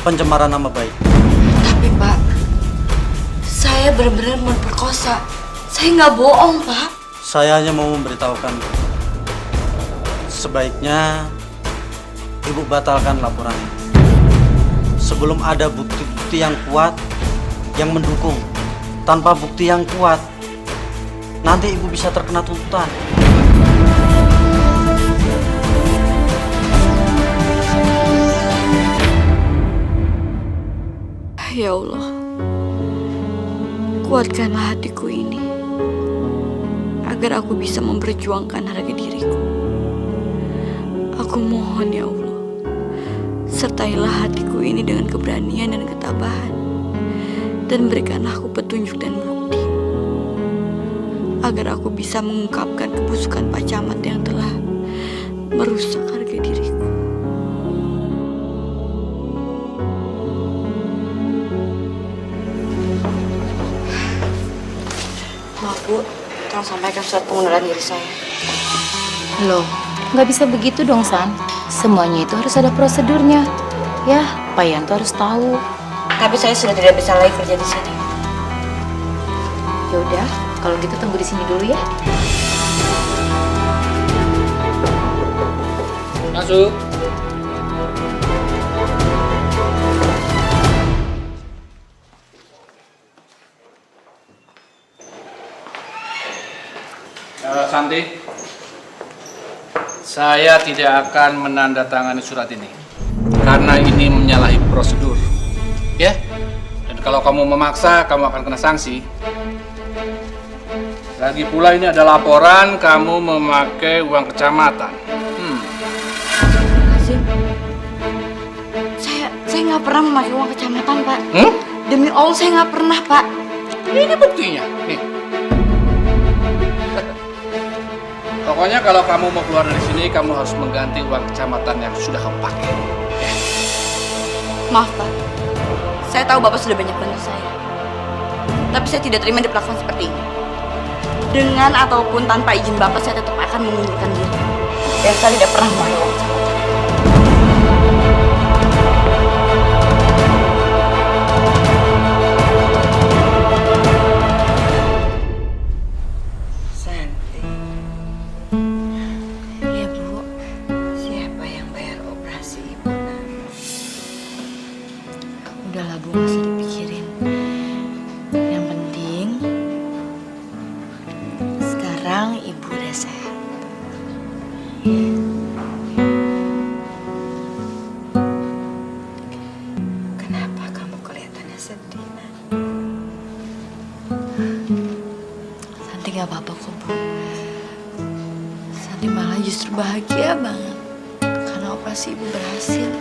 pencemaran nama baik. Tapi Pak, saya benar-benar memperkosa. Saya nggak bohong Pak. Saya hanya mau memberitahukan, sebaiknya Ibu batalkan laporan ini. Sebelum ada bukti-bukti yang kuat yang mendukung. Tanpa bukti yang kuat, nanti Ibu bisa terkena tuntutan. Ya Allah, kuatkanlah hatiku ini agar aku bisa memperjuangkan harga diriku. Aku mohon ya Allah, sertailah hatiku ini dengan keberanian dan ketabahan, Dan berikanlah aku petunjuk dan bukti agar aku bisa mengungkapkan kebusukan Pak Camat yang telah merusak harga diriku. Maaf Bu, tolong sampaikan surat pengunduran diri saya. Loh, nggak bisa begitu dong, San. Semuanya itu harus ada prosedurnya. Ya, Pak Yanto harus tahu. Tapi saya sudah tidak bisa lagi kerja di sini. Ya udah, kalau gitu tunggu di sini dulu ya. Masuk. Santi, saya tidak akan menandatangani surat ini karena ini menyalahi prosedur, ya. Dan kalau kamu memaksa, kamu akan kena sanksi. Lagi pula ini ada laporan kamu memakai uang kecamatan. Saya nggak pernah memakai uang kecamatan, Pak. Demi Allah saya nggak pernah, Pak. Ini buktinya, nih. Pokoknya kalau kamu mau keluar dari sini, kamu harus mengganti uang kecamatan yang sudah kamu pakai. Maaf, Pak. Saya tahu Bapak sudah banyak bantu saya. Tapi saya tidak terima diperlakukan seperti ini. Dengan ataupun tanpa izin Bapak, saya tetap akan mengundurkan diri. Dan saya tidak pernah memakai uang kecamatan. Udahlah Bu, nggak usah dipikirin. Yang penting sekarang Ibu udah sehat. Kenapa kamu kelihatannya sedih, Nak? Santi nggak apa-apa kok Bu. Santi malah justru bahagia banget karena operasi Ibu berhasil.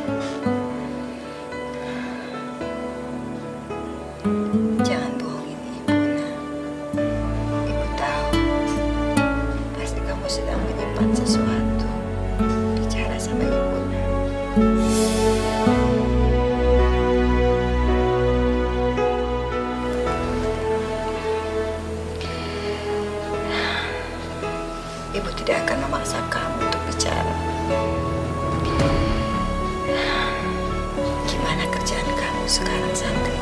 Jangan bohongin Ibu, Nak. Ibu tahu pasti kamu sedang menyimpan sesuatu. Bicara sama Ibu, Nak. Ibu tidak akan memaksa kamu untuk bicara. Gimana kerjaan kamu sekarang, Santi?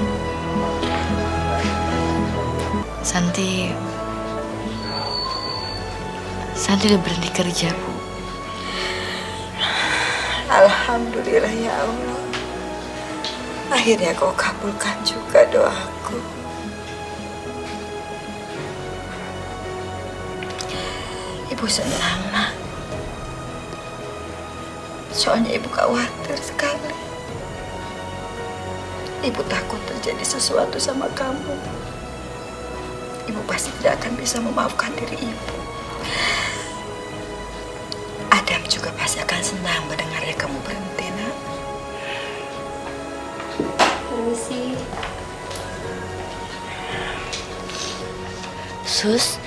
Santi udah berhenti kerja, Bu. Alhamdulillah ya Allah. Akhirnya kau kabulkan juga doaku. Ibu senang, Nak. Soalnya Ibu khawatir sekali. Ibu takut terjadi sesuatu sama kamu. Ibu pasti tidak akan bisa memaafkan diri Ibu. Adam juga pasti akan senang mendengarnya kamu berhenti, Nak. Permisi. Sus,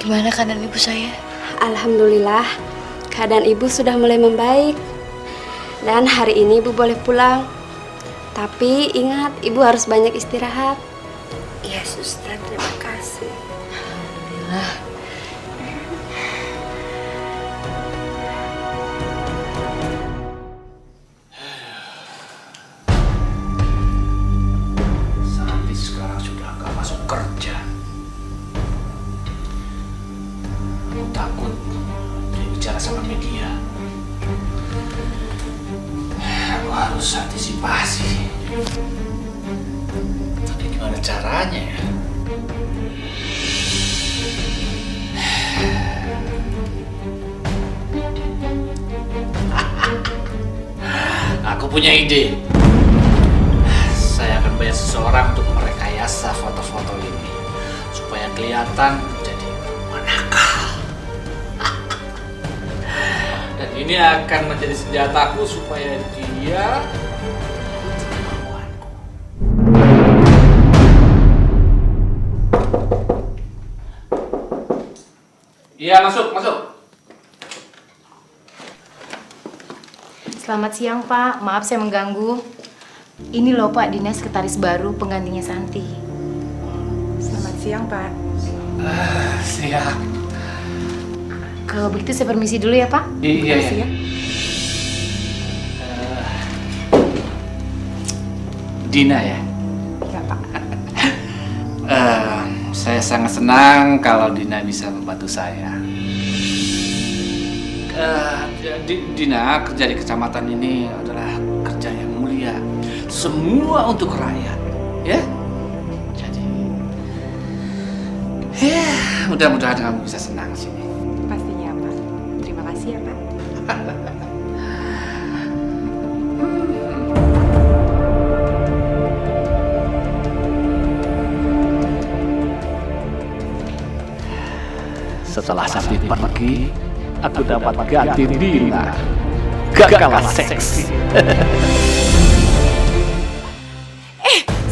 gimana keadaan Ibu saya? Alhamdulillah, keadaan Ibu sudah mulai membaik. Dan hari ini Ibu boleh pulang. Tapi ingat, Ibu harus banyak istirahat. Iya, Suster, terima kasih. Alhamdulillah. Santi sekarang sudah nggak masuk kerja. Aku takut dia bicara sama media. Aku harus antisipasi. Tapi gimana caranya ya? Aku punya ide. Saya akan bayar seseorang untuk merekayasa foto-foto ini supaya kelihatan jadi perempuan nakal. Dan ini akan menjadi senjataku supaya dia ikuti kemauanku. Iya, masuk, masuk. Selamat siang Pak, maaf saya mengganggu. Ini loh Pak, Dina sekretaris baru penggantinya Santi. Selamat siang Pak. Siap. Kalau begitu saya permisi dulu ya Pak. Iya, Permisi iya. ya. Dina ya? Ya Pak. Saya sangat senang kalau Dina bisa membantu saya. Dina kerja di kecamatan ini adalah kerja yang mulia. Semua untuk rakyat, ya. Jadi, ya mudah-mudahan kamu bisa senang sini. Pastinya Pak. Terima kasih ya Pak. Setelah Santi pergi, aku dapat ganti Dina. Gak kalah seksi.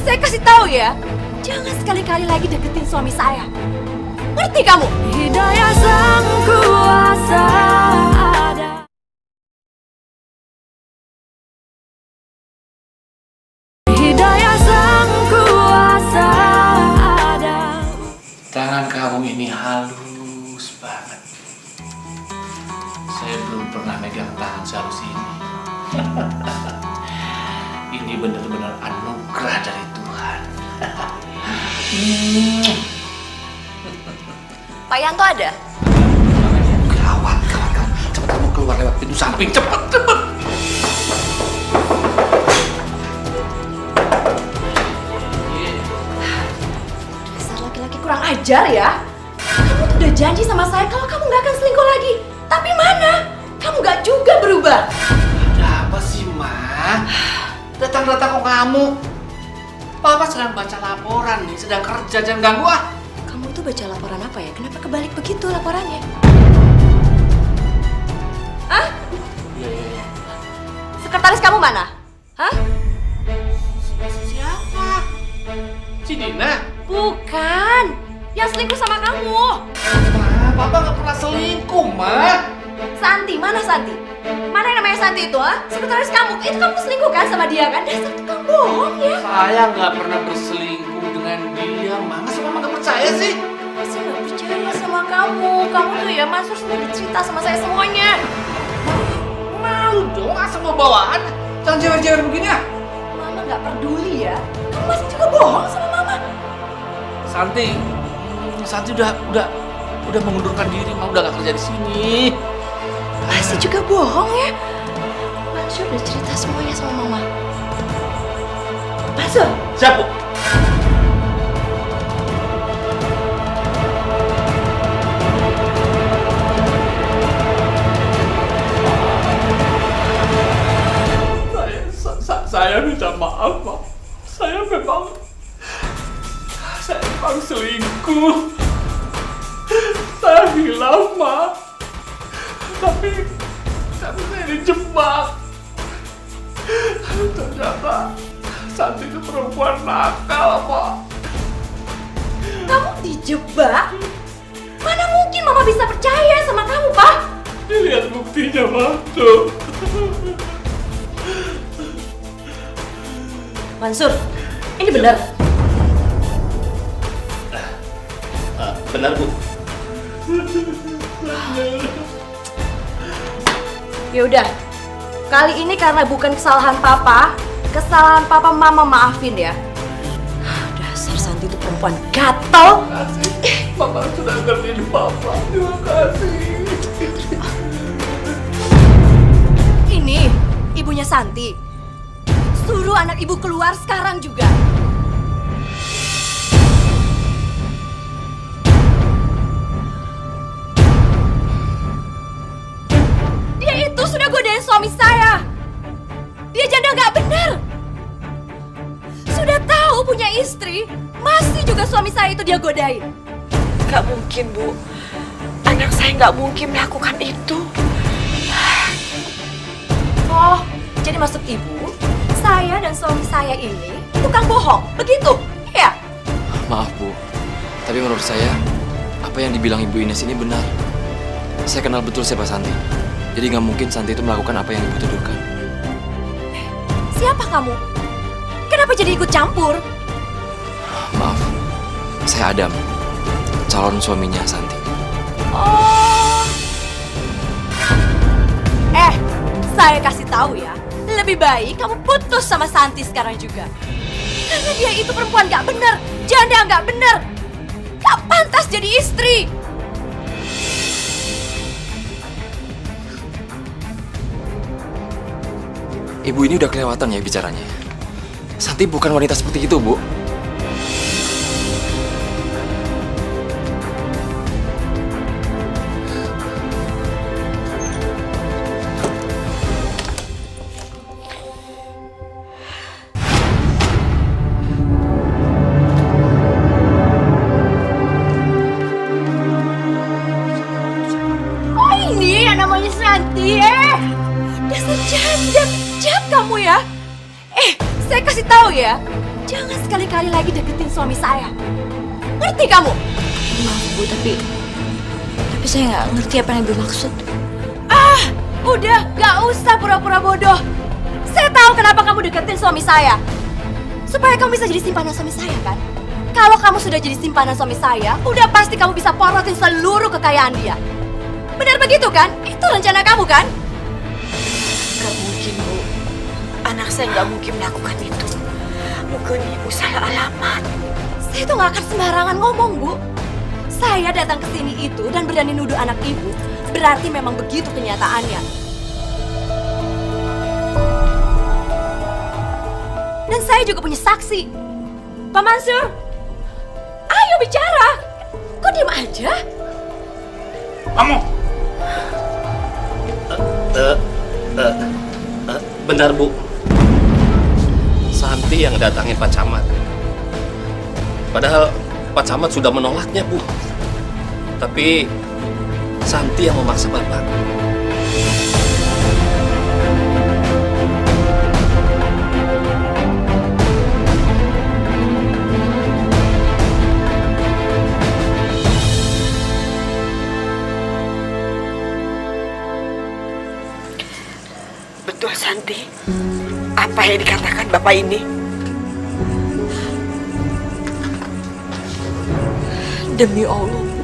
Saya kasih tahu ya, jangan sekali-kali lagi deketin suami saya. Ngerti kamu? Hidayah sang kuasa ada. Hidayah sang kuasa ada. Tangan kamu ini halus banget. Saya belum pernah megang tangan sehalus ini. Ini benar-benar anugerah dari Tuhan. Pak Yanto ada? Gawat, kawan. Cepat kamu keluar lewat pintu samping. Cepat, cepat. Dasar laki-laki kurang ajar ya. Kamu tuh udah janji sama saya kalau kamu nggak akan selingkuh lagi. Tapi mana? Kamu nggak juga berubah. Ada apa sih, Ma? Datang-datang kok kamu? Papa sedang baca laporan nih, sedang kerja, jangan ganggu ah. Kamu tuh baca laporan apa ya? Kenapa kebalik begitu laporannya? Hah? Iya. Sekretaris kamu mana? Hah? Siapa? Si Dina? Bukan. Yang selingkuh sama kamu. Ma, Papa nggak pernah selingkuh, Ma. Santi, mana Santi? Mana yang namanya Santi itu, ha? Sekretaris kamu, itu kamu selingkuh kan sama dia kan? Dasar tukang bohong ya. Saya nggak pernah berselingkuh dengan dia, Ma. Masa Mama nggak percaya sih? Saya nggak percaya sama kamu. Kamu tuh ya, Mas harus cerita sama saya semuanya. Malu dong, asal mau bawaan. Jangan jewer-jewer begini ah. Mama nggak peduli ya. Kamu masih juga bohong sama Mama. Santi udah mengundurkan diri, Ma. Udah nggak kerja di sini. Masih juga bohong ya. Mansur udah cerita semuanya sama Mama. Mansur. Siap, Bu. Saya minta maaf, Ma. Saya memang selingkuh. Saya bilang, Ma. Tapi saya dijebak. Ternyata Santi itu perempuan nakal, Pak. Kamu dijebak? Mana mungkin Mama bisa percaya sama kamu, Pak? Lihat buktinya, Ma. Tuh. Mansur, ini benar. Benar, Bu. Ya udah. Kali ini karena bukan kesalahan Papa Mama maafin ya. Dasar Santi itu perempuan gatel. Papa sudah ngertiin Papa. Terima kasih. Ini ibunya Santi. Suruh anak ibu keluar sekarang juga. Dia itu sudah godain suami saya. Dia janda nggak benar. Sudah tahu punya istri, masih juga suami saya itu dia godain. Gak mungkin, Bu. Anak saya nggak mungkin melakukan itu. Oh, jadi maksud ibu, saya dan suami saya ini tukang bohong, begitu? Iya? Maaf, Bu. Tapi menurut saya, apa yang dibilang Ibu Ines ini benar. Saya kenal betul siapa Santi. Jadi nggak mungkin Santi itu melakukan apa yang Ibu tuduhkan. Siapa kamu? Kenapa jadi ikut campur? Maaf, saya Adam, calon suaminya Santi. Oh. Saya kasih tahu ya, lebih baik kamu putus sama Santi sekarang juga. Karena dia itu perempuan gak bener, janda gak bener. Gak pantas jadi istri. Ibu ini udah kelewatan ya bicaranya. Santi bukan wanita seperti itu, Bu. Oh ini yang namanya Santi Dasar janda, jahat kamu ya. Saya kasih tahu ya, jangan sekali-kali lagi deketin suami saya. Ngerti kamu? Maaf Bu, tapi saya nggak ngerti apa yang Ibu maksud. Udah, gak usah pura-pura bodoh. Saya tahu kenapa kamu deketin suami saya. Supaya kamu bisa jadi simpanan suami saya kan? Kalau kamu sudah jadi simpanan suami saya, udah pasti kamu bisa porotin seluruh kekayaan dia. Benar begitu kan? Itu rencana kamu kan? Gak mungkin, Bu. Anak saya nggak mungkin melakukan itu. Mungkin Ibu salah alamat. Saya tuh gak akan sembarangan ngomong, Bu. Saya datang ke sini itu dan berani nuduh anak ibu, berarti memang begitu kenyataannya. Dan saya juga punya saksi. Pak Mansur, ayo bicara. Kok diam aja? Kamu? Benar, Bu. Santi yang datangin Pak Camat. Padahal Pak Camat sudah menolaknya, Bu. Tapi Santi yang memaksa Bapak. Betul, Santi. Apa yang dikatakan Bapak ini? Demi Allah, Bu.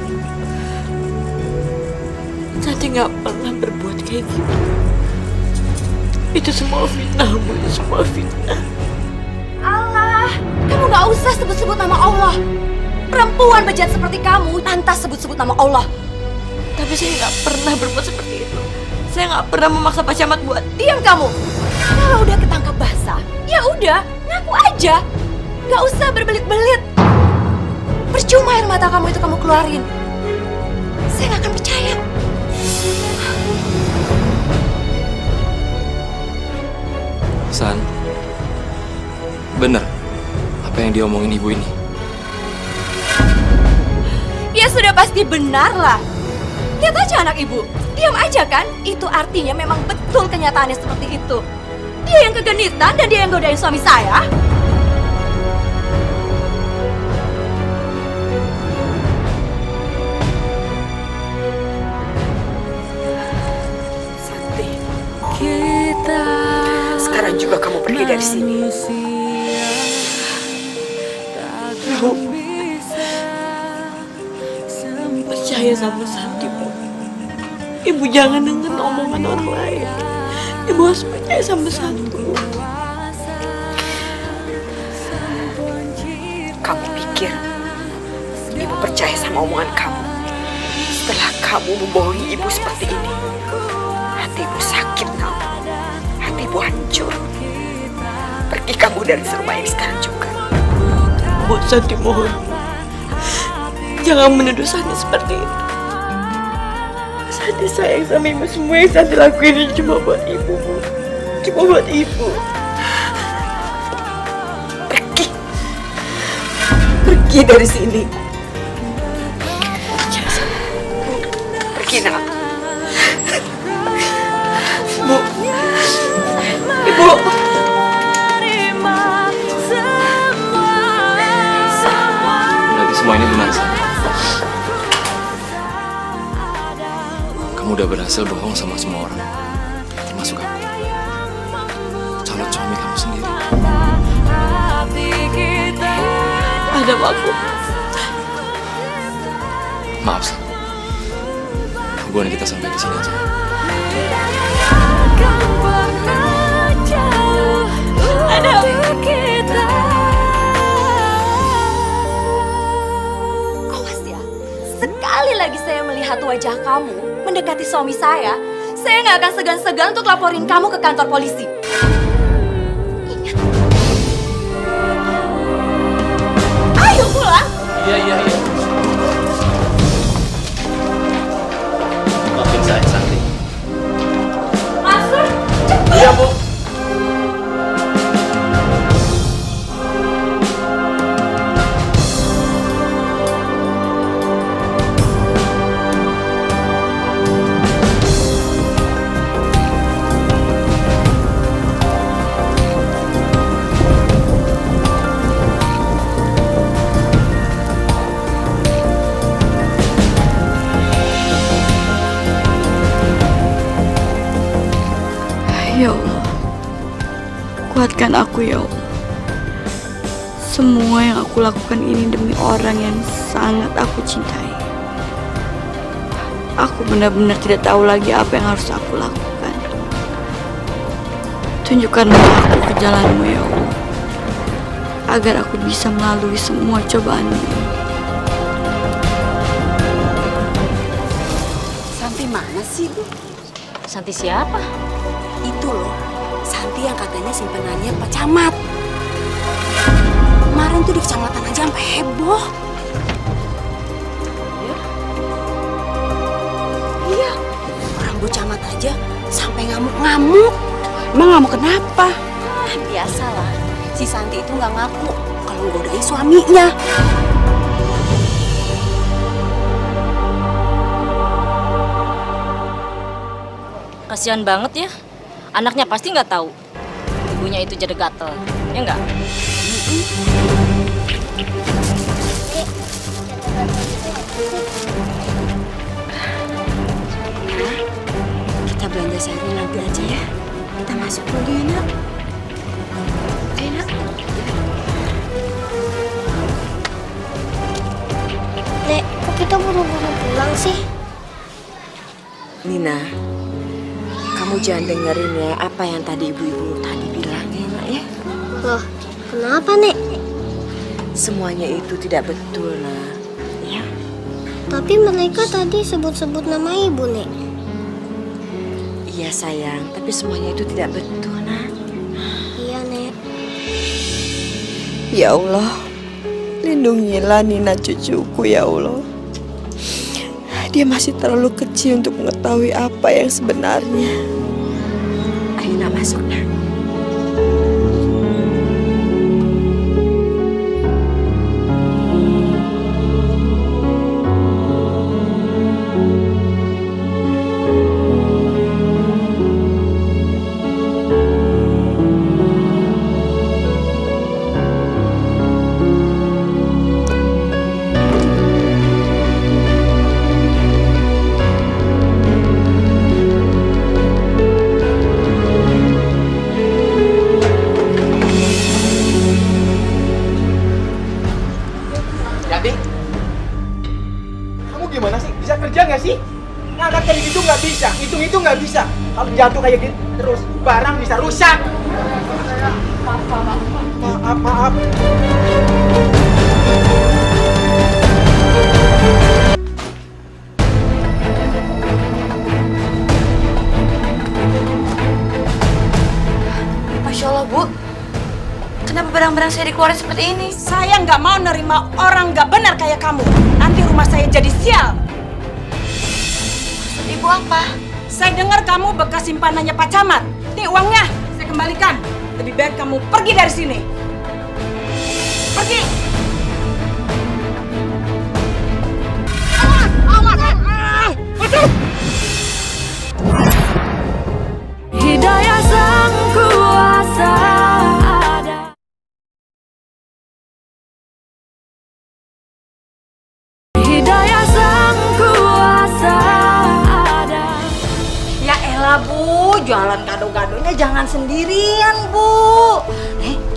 Santi nggak pernah berbuat kayak gitu. Itu semua fitnah, Bu. Itu semua fitnah. Allah, kamu gak usah sebut-sebut nama Allah. Perempuan bejat seperti kamu pantas sebut-sebut nama Allah. Tapi saya nggak pernah berbuat seperti itu. Saya nggak pernah memaksa Pak Camat buat. Diam kamu. Kalau udah ketangkap basah, ya udah, ngaku aja. Gak usah berbelit-belit. Percuma air mata kamu itu kamu keluarin. Saya gak akan percaya. San, bener apa yang diomongin ibu ini? Ya sudah pasti benar lah. Lihat aja anak ibu. Diam aja kan? Itu artinya memang betul kenyataannya seperti itu. Dia yang kegenitan dan dia yang godain suami saya. Santi, sekarang juga kamu pergi dari sini. Bu, percaya sama Santi, Bu. Ibu jangan dengar omongan orang lain. Ibu harus percaya sama Santi, Bu. Kamu pikir Ibu percaya sama omongan kamu? Setelah kamu membohongi Ibu seperti ini, hati Ibu sakit, kamu. Hati Ibu hancur. Pergi kamu dari rumah ini sekarang juga. Bu, Santi mohon. Jangan menuduh Santi seperti itu. Santi sayang sama Ibu. Semua yang Santi lakuin ini cuma buat Ibu, Bu. Cuma buat Ibu. Pergi. Pergi dari sini. Pergi, nak. Bu. Ibu. Berarti semua ini benar, San. Kamu Kamu udah berhasil bohong sama semua orang, termasuk aku, calon suami kamu sendiri. Ada aku. Maaf, San. Hubungan kita sampai di sini aja. Ada Awas ya, sekali lagi saya melihat wajah kamu mendekati suami saya nggak akan segan-segan untuk laporin kamu ke kantor polisi. Ingat. Ayo pulang. Iya. Maafin saya, Santi. Masuk. Iya, Bu. Ya Allah, kuatkan aku ya Allah. Semua yang aku lakukan ini demi orang yang sangat aku cintai. Aku benar-benar tidak tahu lagi apa yang harus aku lakukan. Tunjukkanlah aku ke jalanmu ya Allah, agar aku bisa melalui semua cobaan ini. Santi mana sih, Bu? Santi siapa? Itu loh, Santi yang katanya simpenannya Pak Camat. Kemarin tuh di kecamatan aja sampai heboh. Iya, orang Bu Camat aja sampai ngamuk-ngamuk. Emang ngamuk kenapa? Biasalah, si Santi itu nggak ngaku kalau godain suaminya. Kasihan banget ya. Anaknya pasti nggak tahu ibunya itu jadi gatel, ya nggak? Kita belanja sayurnya nanti aja ya. Kita masuk dulu ya, Nak. Ayo, Nak. Dek, kok kita buru-buru pulang sih? Nina, kamu jangan dengerin ya apa yang tadi ibu-ibu tadi bilang ya, Nak ya. Loh, kenapa, Nek? Semuanya itu tidak betul, Nak. Ya. Tapi mereka tadi sebut-sebut nama ibu, Nek. Iya sayang, tapi semuanya itu tidak betul, Nak. Iya, Nek. Ya Allah, lindungilah Nina cucuku ya Allah. Dia masih terlalu kecil untuk mengetahui apa yang sebenarnya. Ayo, Nak, masuk, Nak. Gimana sih? Bisa kerja nggak sih? Ngangkat kayak gitu nggak bisa, hitung nggak bisa. Kalau jatuh kayak gitu terus, barang bisa rusak. Maaf. Masya Allah, Bu. Kenapa barang-barang saya dikeluarin seperti ini? Saya nggak mau nerima orang nggak benar kayak kamu. Nanti rumah saya jadi sial. Maksud Ibu apa? Saya dengar kamu bekas simpanannya Pak Camat. Nih uangnya, saya kembalikan. Lebih baik kamu pergi dari sini. Pergi. Hidayah Sang Kuasa ada. Hidayah Sang Kuasa ada. jualan gado-gadonya jangan sendirian, Bu.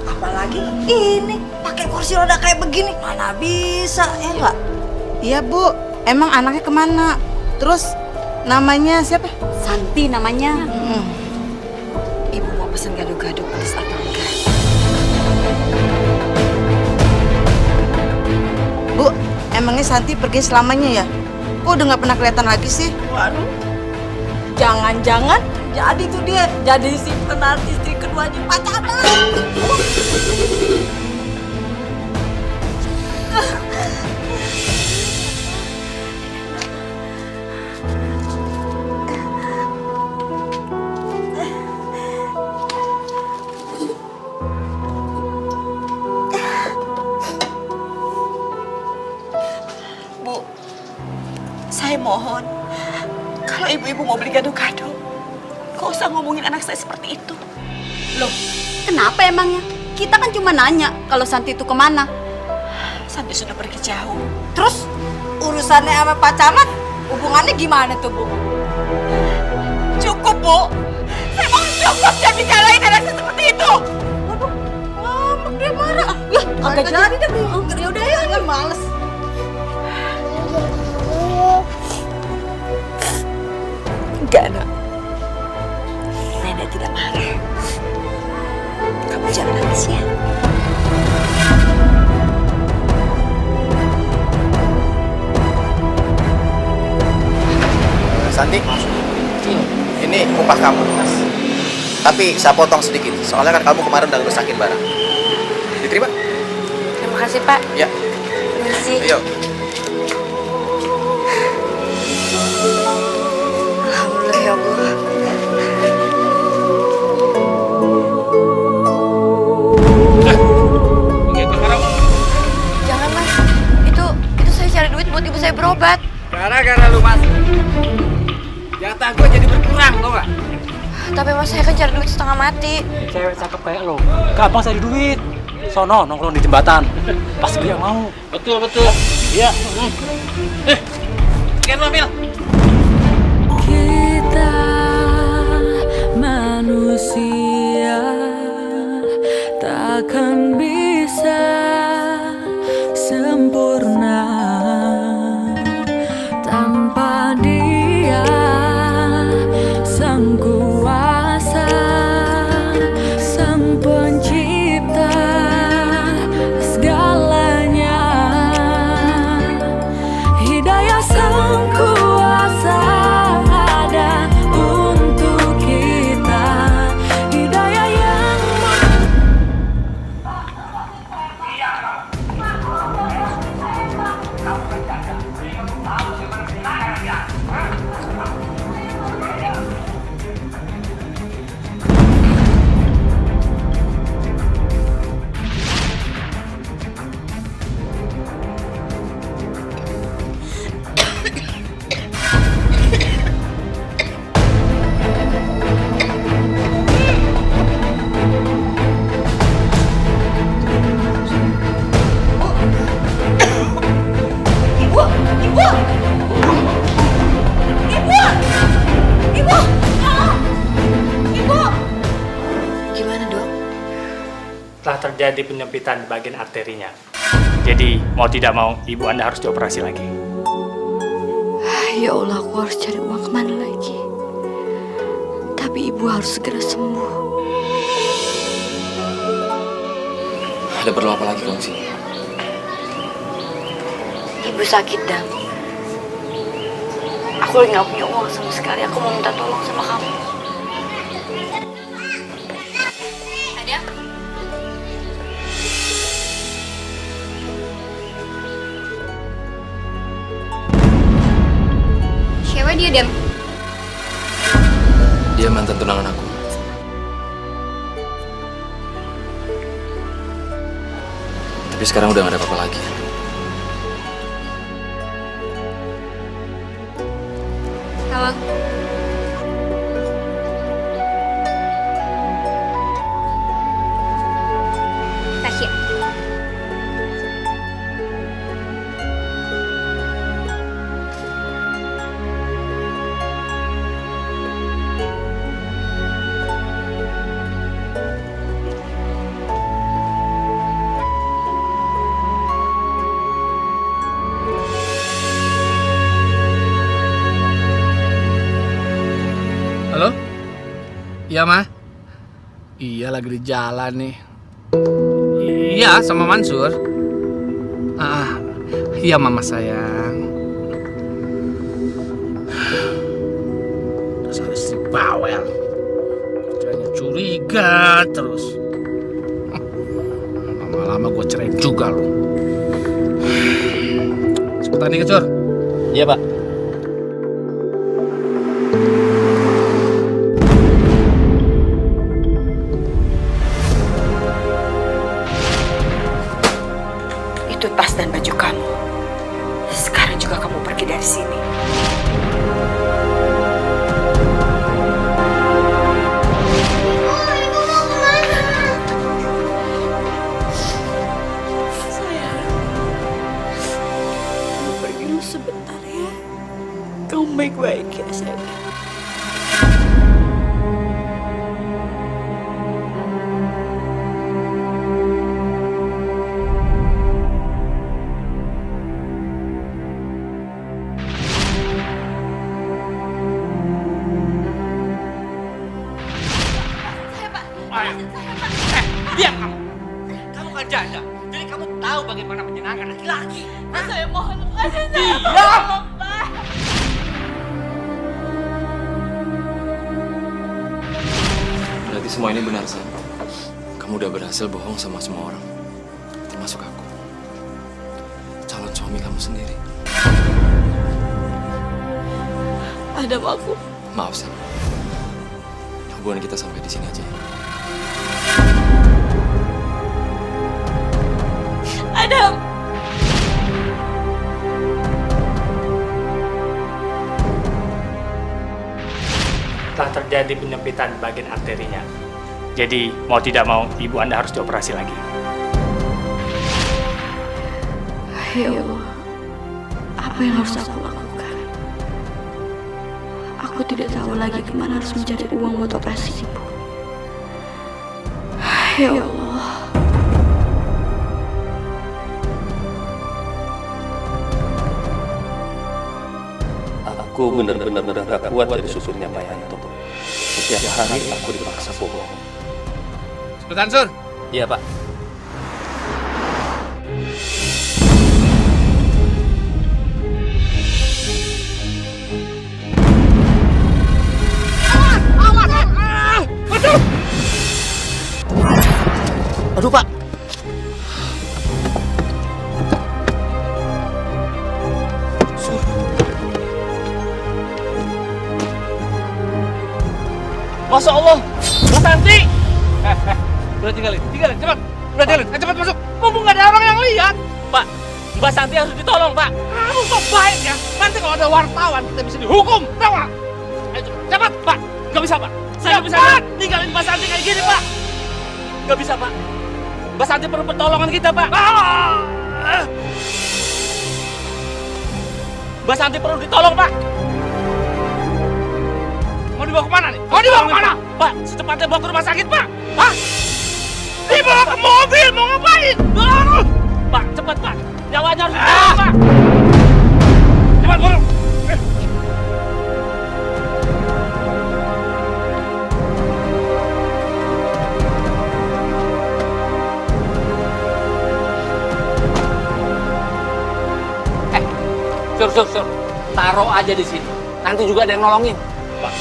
Apalagi ini pakai kursi roda kayak begini, mana bisa ya nggak? Iya Bu, emang anaknya kemana? Terus namanya siapa? Santi namanya. Ibu mau pesen gado-gado pedas atau enggak? Bu, emangnya Santi pergi selamanya ya? Kok udah nggak pernah kelihatan lagi sih? Waduh, jangan-jangan jadi tuh dia jadi si penanti istri keduanya Pak Camat. Bu, saya mohon, kalau ibu-ibu mau beli gado-gado, gak usah ngomongin anak saya seperti itu. Loh, kenapa emangnya? Kita kan cuma nanya kalau Santi itu kemana. Santi sudah pergi jauh. Terus urusannya sama Pak Camat, hubungannya gimana tuh, Bu? Cukup, Bu. Saya mau cukup jangan bicarain anak saya seperti itu. Waduh, ngambek dia marah. Lah, agak jadi deh, Bu. Yaudah, ya, males. Enggak, Nak. Nenek tidak marah. Kamu jangan nangis ya. Santi, ini upah kamu, Mas. Tapi saya potong sedikit, soalnya kan kamu kemarin udah ngerusakin barang. Diterima? Terima kasih, Pak. Ya. Terima kasih. Ayo. Alhamdulillah ya Allah. Jangan, Mas. Itu saya cari duit buat ibu saya berobat. Gara-gara lu, Mas. Jatah gue jadi berkurang, tau gak? Tapi Mas, saya kan cari duit setengah mati. Cewek cakep kayak lo, gampang cari duit. Sono nongkrong di jembatan, pasti dia mau. Betul. Iya. Ken ambil. Kita manusia takkan bisa sempurna tanpa Dia Sang Kuasa, Sang Pencipta segalanya. Hidayah Sang Kuasa ada untuk kita. Hidayah yang Gimana, Dok? Telah terjadi penyempitan di bagian arterinya. Jadi mau tidak mau ibu Anda harus dioperasi lagi. Ya Allah, aku harus cari uang kemana lagi? Tapi ibu harus segera sembuh. Ada perlu apa lagi kamu sini? Ibu sakit, Dam. Aku lagi nggak punya uang sama sekali. Aku mau minta tolong sama kamu. Adam? Siapa dia, Dam? Dia mantan tunangan aku. Tapi sekarang udah gak ada apa-apa lagi. Halo. Tasya. Iya, Ma. Iya, lagi di jalan nih. Iya, sama Mansur. Iya, Mama sayang. Dasar istri bawel. Kerjanya curiga terus. Lama-lama gue cerain juga loh. Cepetan nih, Kecur. Iya, Pak. Itu tas dan baju kamu. Sekarang juga kamu pergi dari sini. Sayang, kamu pergi dulu sebentar ya. Kamu baik-baik ya, sayang. Diam kamu. Kamu kan janda, jadi kamu tahu bagaimana menyenangkan laki-laki. Saya mohon lepasin saya. Diam. Berarti semua ini benar, San. Kamu udah berhasil bohong sama semua orang, termasuk aku, calon suami kamu sendiri. Adam, aku. Maaf, San. Hubungan kita sampai di sini aja ya. Adam. Telah terjadi penyempitan bagian arterinya. Jadi mau tidak mau ibu Anda harus dioperasi lagi. Ya Allah, apa yang harus aku lakukan? Aku tidak tahu lagi kemana harus mencari uang buat operasi ibu. Ya Allah. Aku benar-benar gak kuat jadi supirnya Pak Yanto. Setiap hari aku dipaksa bohong. Cepetan, Sur. Iya, Pak. Aduh, Pak. Masya Allah, Mbak Santi. Udah tinggalin, cepat. Udah tinggalin, cepat masuk. Mumpung nggak ada orang yang lihat. Pak, Mbak Santi harus ditolong, Pak. Kamu kok baik ya? Nanti kalau ada wartawan kita bisa dihukum, tahu nggak? Ayo cepat, Pak. Nggak bisa, Pak. Saya nggak bisa tinggalin Mbak Santi kayak gini, Pak. Nggak bisa, Pak. Mbak Santi perlu pertolongan kita, Pak. Mbak Santi perlu ditolong, Pak. Mau dibawa kemana nih? Mau dibawa kemana? Pak, secepatnya bawa ke rumah sakit, Pak. Hah? Dibawa ke mobil, mau ngapain? Pak, cepat, Pak. Nyawanya harus ditolong, Pak. Cepat, buru. Sur. Taruh aja di sini. Nanti juga ada yang nolongin. Pak,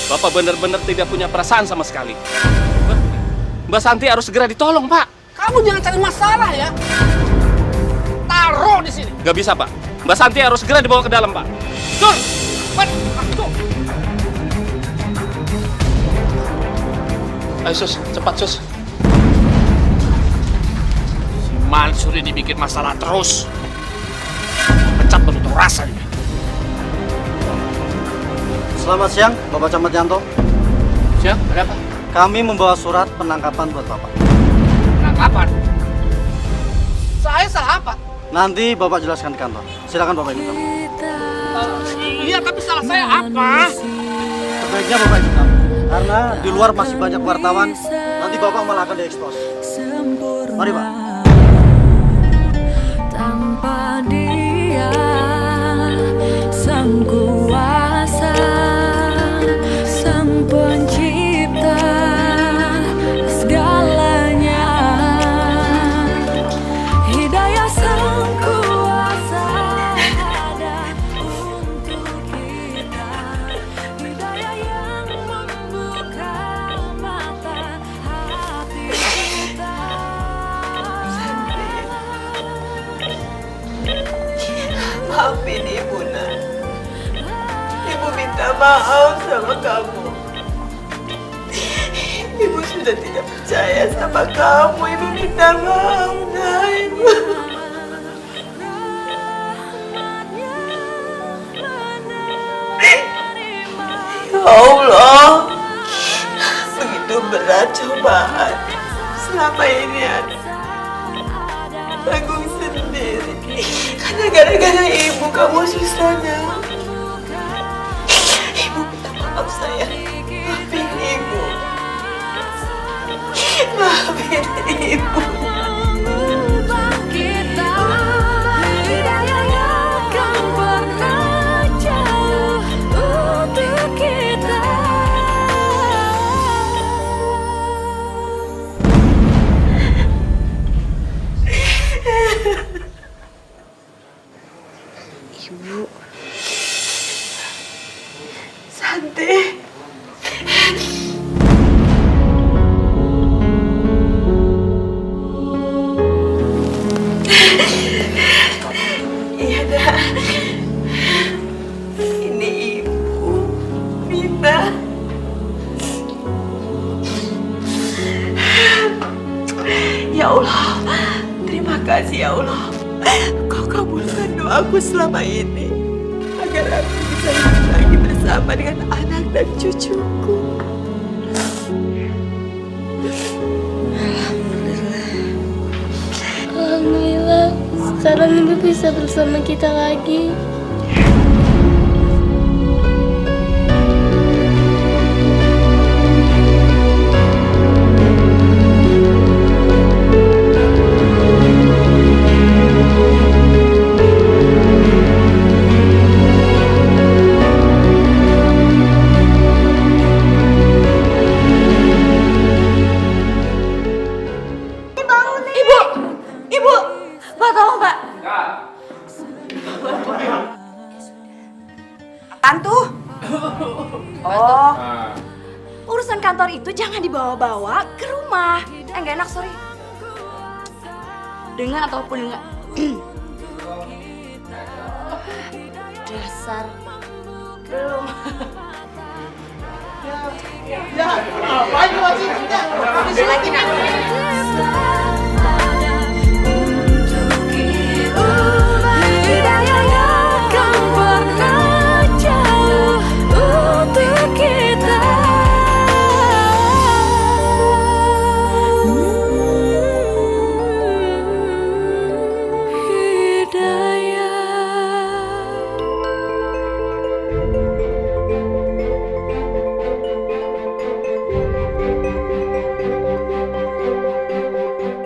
Bapak benar-benar tidak punya perasaan sama sekali. Mbak Santi harus segera ditolong, Pak. Kamu jangan cari masalah ya. Taruh di sini. Gak bisa, Pak. Mbak Santi harus segera dibawa ke dalam, Pak. Sur, tuh. Ayo, Sus. Cepat, Sus. Si Mansur ini bikin masalah terus. Pecat penutup rasa dia. Selamat siang, Bapak Camat Yanto. Siang, ada apa? Kami membawa surat penangkapan buat Bapak. Penangkapan? Saya salah apa? Nanti Bapak jelaskan di kantor. Silakan Bapak ikut kami. Iya, tapi salah saya apa? Sebaiknya Bapak ikut kami. Karena di luar masih banyak wartawan. Nanti Bapak malah akan diekspos. Mari, Pak. Tanpa dia, sang kuasa, sang pencipta, Maafin Ibu, Nak. Ibu minta maaf sama kamu. Ibu sudah tidak percaya sama kamu. Ibu minta maaf, Nak. Ibu. Ya Allah, begitu berat cobaan selama ini tanggung sendiri. Karena gara-gara ibu kamu susah, Nak. Ibu minta maaf, sayang. Maafin ibu. Maafin ibu. Ibu. Santi. Iya, Nak. Ini Ibu, Mina. Ya Allah, terima kasih ya Allah. Kau kabulkan doaku selama ini agar aku bisa hidup lagi bersama dengan anak dan cucuku. Alhamdulillah, sekarang Ibu bisa bersama kita lagi. Ibu, Pak tolong Pak. Apaan tuh? Oh, urusan kantor itu jangan dibawa-bawa ke rumah. Nggak enak, sorry. Dengan ataupun enggak. Dasar. Belum. Ya, apa ini masih?